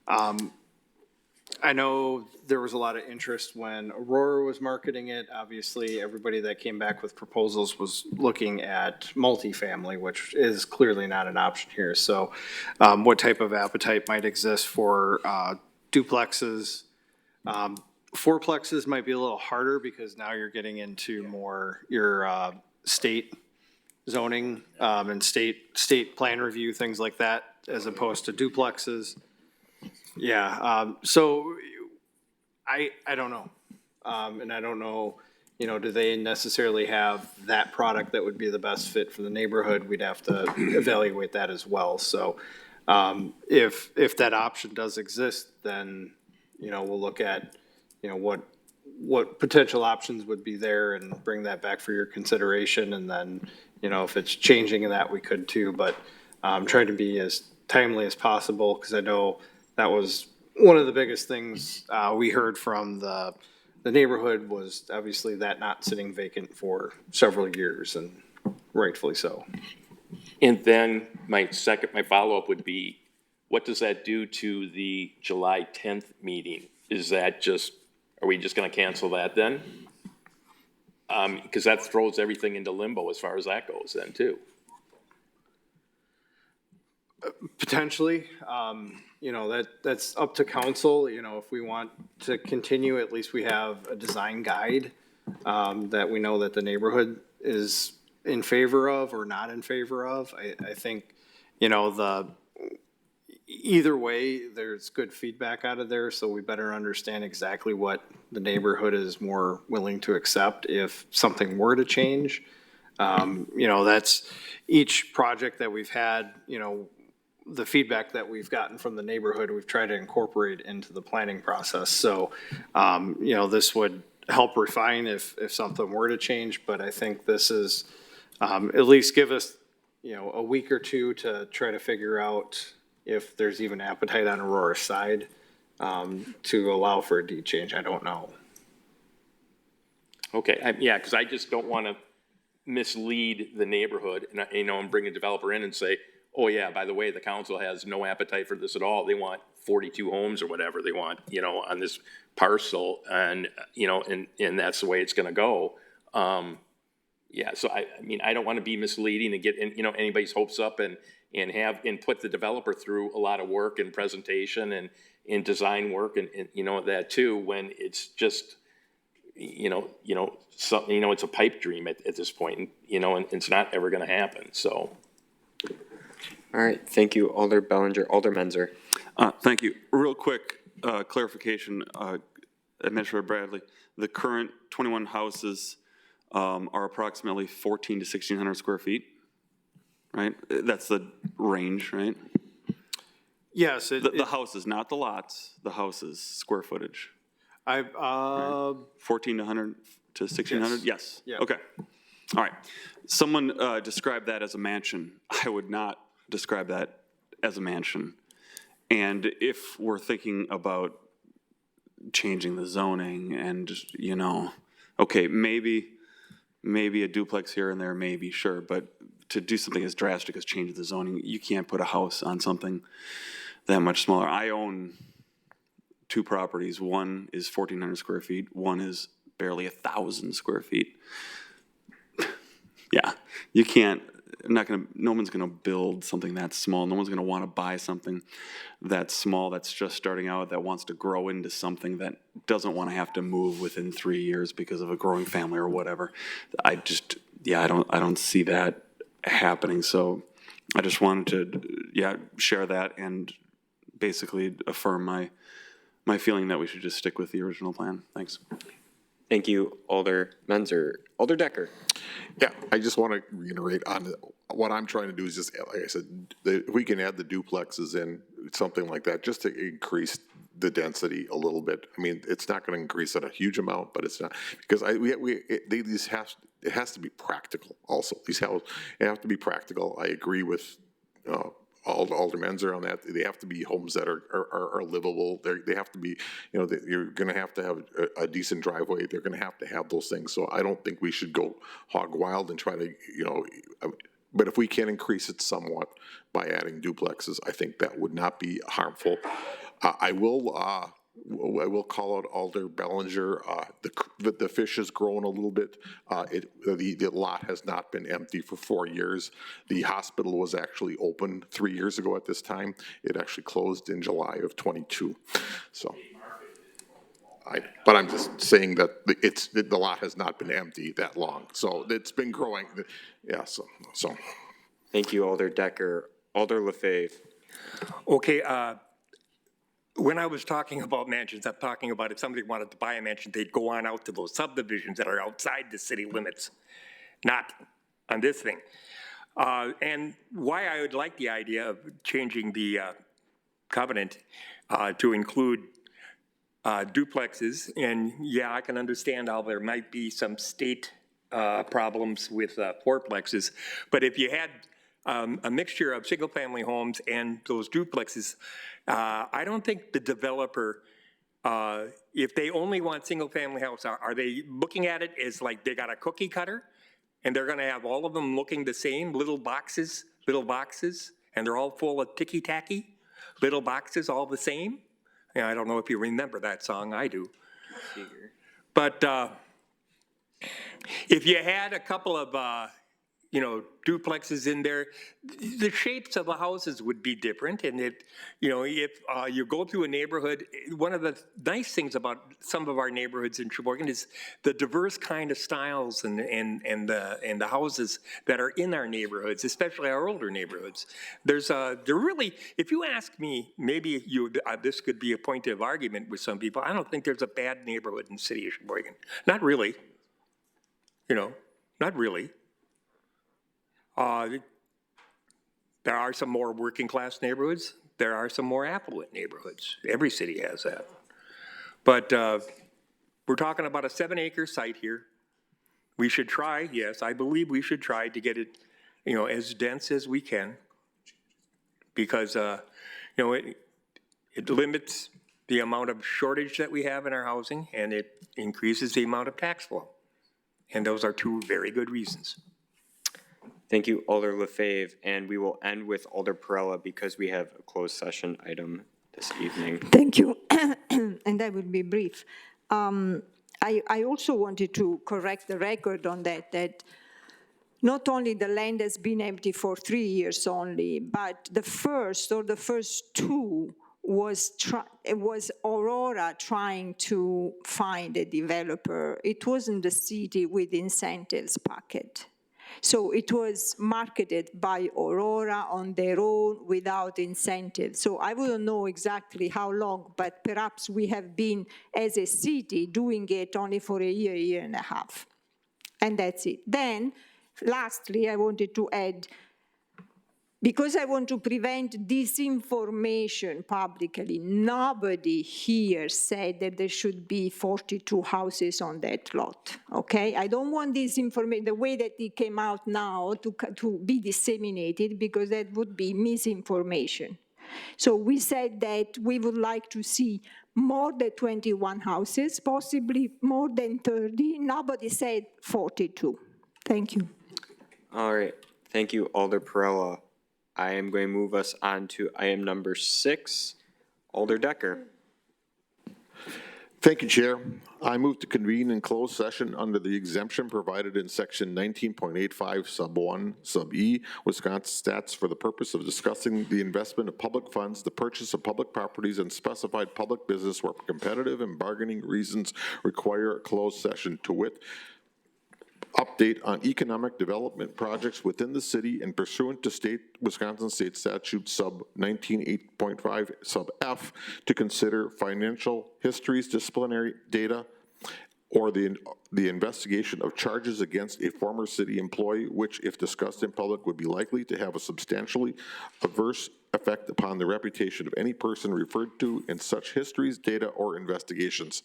I know there was a lot of interest when Aurora was marketing it. Obviously, everybody that came back with proposals was looking at multifamily, which is clearly not an option here. So what type of appetite might exist for duplexes? Fourplexes might be a little harder because now you're getting into more your state zoning and state plan review, things like that, as opposed to duplexes. Yeah, so I don't know. And I don't know, you know, do they necessarily have that product that would be the best fit for the neighborhood? We'd have to evaluate that as well. So if that option does exist, then, you know, we'll look at, you know, what potential options would be there and bring that back for your consideration. And then, you know, if it's changing in that, we could too, but try to be as timely as possible, because I know that was one of the biggest things we heard from the the neighborhood was obviously that not sitting vacant for several years, and rightfully so. And then my follow-up would be, what does that do to the July 10th meeting? Is that just, are we just gonna cancel that then? Because that throws everything into limbo as far as that goes then too. Potentially, you know, that's up to council. You know, if we want to continue, at least we have a design guide that we know that the neighborhood is in favor of or not in favor of. I think, you know, either way, there's good feedback out of there, so we better understand exactly what the neighborhood is more willing to accept if something were to change. You know, that's each project that we've had, you know, the feedback that we've gotten from the neighborhood, we've tried to incorporate into the planning process. So, you know, this would help refine if something were to change, but I think this is, at least give us, you know, a week or two to try to figure out if there's even appetite on Aurora's side, to allow for a deed change. I don't know. Okay, yeah, because I just don't want to mislead the neighborhood and, you know, and bring a developer in and say, oh yeah, by the way, the council has no appetite for this at all. They want 42 homes or whatever they want, you know, on this parcel, and, you know, and that's the way it's gonna go. Yeah, so I mean, I don't want to be misleading and get, you know, anybody's hopes up and put the developer through a lot of work and presentation and design work and, you know, that too, when it's just, you know, something, you know, it's a pipe dream at this point, you know, and it's not ever gonna happen, so. All right, thank you, Alder Bellinger. Alder Menzer. Thank you. Real quick clarification, Administrator Bradley. The current 21 houses are approximately 1,400 to 1,600 square feet, right? That's the range, right? Yes. The houses, not the lots, the houses, square footage. 1,400 to 1,600? Yes. Yeah. Okay. All right. Someone described that as a mansion. I would not describe that as a mansion. And if we're thinking about changing the zoning and, you know, okay, maybe a duplex here and there, maybe, sure, but to do something as drastic as change the zoning, you can't put a house on something that much smaller. I own 2 properties. One is 1,400 square feet. One is barely 1,000 square feet. Yeah, you can't, no one's gonna build something that small. No one's gonna wanna buy something that small, that's just starting out, that wants to grow into something that doesn't wanna have to move within 3 years because of a growing family or whatever. I don't see that happening. So I just wanted to, share that and basically affirm my feeling that we should just stick with the original plan. Thanks. Thank you, Alder Menzer. Alder Decker. Yeah, I just want to reiterate on what I'm trying to do is just, like I said, if we can add the duplexes in, something like that, just to increase the density a little bit. I mean, it's not going to increase it a huge amount, but it's not, because it has to be practical also. These houses have to be practical. I agree with Alder Menzer on that. They have to be homes that are livable. They have to be, you know, you're going to have a decent driveway. They're going to have those things. So I don't think we should go hog wild and try to, you know, but if we can increase it somewhat by adding duplexes, I think that would not be harmful. I will call out Alder Bellinger. The fish has grown a little bit. The lot has not been empty for 4 years. The hospital was actually open 3 years ago at this time. It actually closed in July of 22. So, but I'm just saying that the lot has not been empty that long. So it's been growing. Yeah. So. Thank you, Alder Decker. Alder Lefebvre. Okay, when I was talking about mansions, I'm talking about if somebody wanted to buy a mansion, they'd go on out to those subdivisions that are outside the city limits, not on this thing. And why I would like the idea of changing the covenant to include duplexes, and yeah, I can understand how there might be some state problems with fourplexes, but if you had a mixture of single-family homes and those duplexes, I don't think the developer If they only want single-family house, are they looking at it as like they got a cookie cutter? And they're gonna have all of them looking the same, little boxes, and they're all full of ticky-tacky? Little boxes, all the same? Yeah, I don't know if you remember that song, I do. But if you had a couple of, duplexes in there, the shapes of the houses would be different. And if you go through a neighborhood, one of the nice things about some of our neighborhoods in Sheboygan is the diverse kind of styles and the houses that are in our neighborhoods, especially our older neighborhoods. They're really, if you ask me, maybe this could be a point of argument with some people. I don't think there's a bad neighborhood in the city of Sheboygan. Not really. Not really. There are some more working class neighborhoods. There are some more affluent neighborhoods. Every city has that. But we're talking about a 7-acre site here. We should try, yes, I believe we should try to get it, as dense as we can. Because, it limits the amount of shortage that we have in our housing, and it increases the amount of tax flow. And those are two very good reasons. Thank you, Alder LaFave, and we will end with Alder Perella because we have a closed session item this evening. Thank you. And I will be brief. I also wanted to correct the record on that not only the land has been empty for 3 years only, but the first 2 was Aurora trying to find a developer. It wasn't the city with incentives packet. So it was marketed by Aurora on their own without incentives. So I wouldn't know exactly how long, but perhaps we have been, as a city, doing it only for a year and a half. And that's it. Then, lastly, I wanted to add, because I want to prevent disinformation publicly, nobody here said that there should be 42 houses on that lot, okay? I don't want this information, the way that it came out now, to be disseminated, because that would be misinformation. So we said that we would like to see more than 21 houses, possibly more than 30. Nobody said 42. Thank you. All right. Thank you, Alder Perella. I am going to move us on to item number 6, Alder Decker. Thank you, Chair. I move to convene in closed session under the exemption provided in section 19.85 sub 1 sub E Wisconsin stats for the purpose of discussing the investment of public funds, the purchase of public properties, and specified public business where competitive and bargaining reasons require a closed session, to wit, update on economic development projects within the city and pursuant to Wisconsin State Statute sub 19.8.5 sub F to consider financial histories, disciplinary data, or the investigation of charges against a former city employee, which, if discussed in public, would be likely to have a substantially adverse effect upon the reputation of any person referred to in such histories, data, or investigations.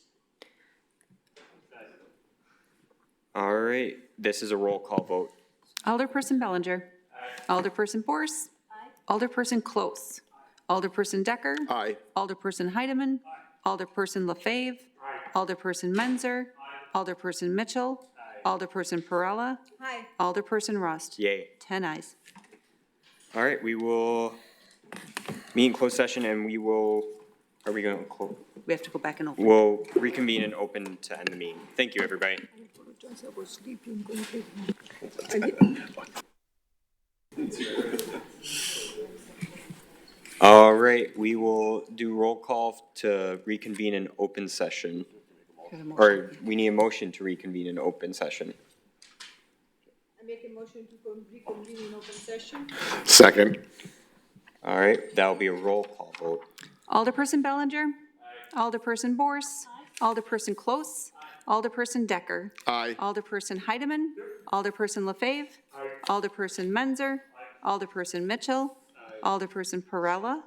All right, this is a roll call vote. Alderperson Bellinger. Alderperson Bourse. Alderperson Close. Alderperson Decker. Aye. Alderperson Heidemann. Alderperson LaFave. Alderperson Menzer. Alderperson Mitchell. Alderperson Perella. Alderperson Rust. Yay. 10 ayes. All right, we will meet in closed session and we will, are we going to close? We have to go back and open. We'll reconvene and open to end the meeting. Thank you, everybody. I was sleeping. All right, we will do roll call to reconvene in open session. Or we need a motion to reconvene in open session. I make a motion to reconvene in open session. Second. All right, that'll be a roll call vote. Alderperson Bellinger. Alderperson Bourse. Alderperson Close. Alderperson Decker. Aye. Alderperson Heidemann. Alderperson LaFave. Alderperson Menzer. Alderperson Mitchell. Alderperson Perella.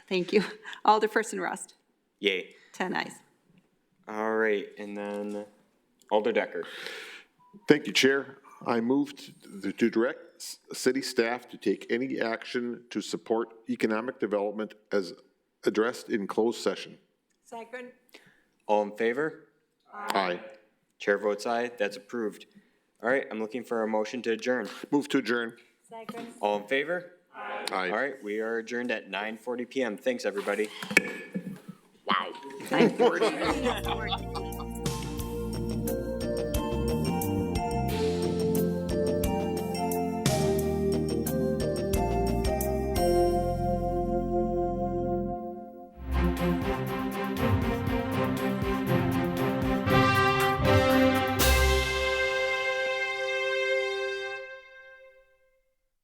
Thank you. Alderperson Rust. Yay. 10 ayes. All right, and then Alder Decker. Thank you, Chair. I move to direct city staff to take any action to support economic development as addressed in closed session. Second. All in favor? Aye. Chair votes aye, that's approved. All right, I'm looking for a motion to adjourn. Move to adjourn. Second. All in favor? Aye. All right, we are adjourned at 9:40 PM. Thanks, everybody. Wow. 9:40.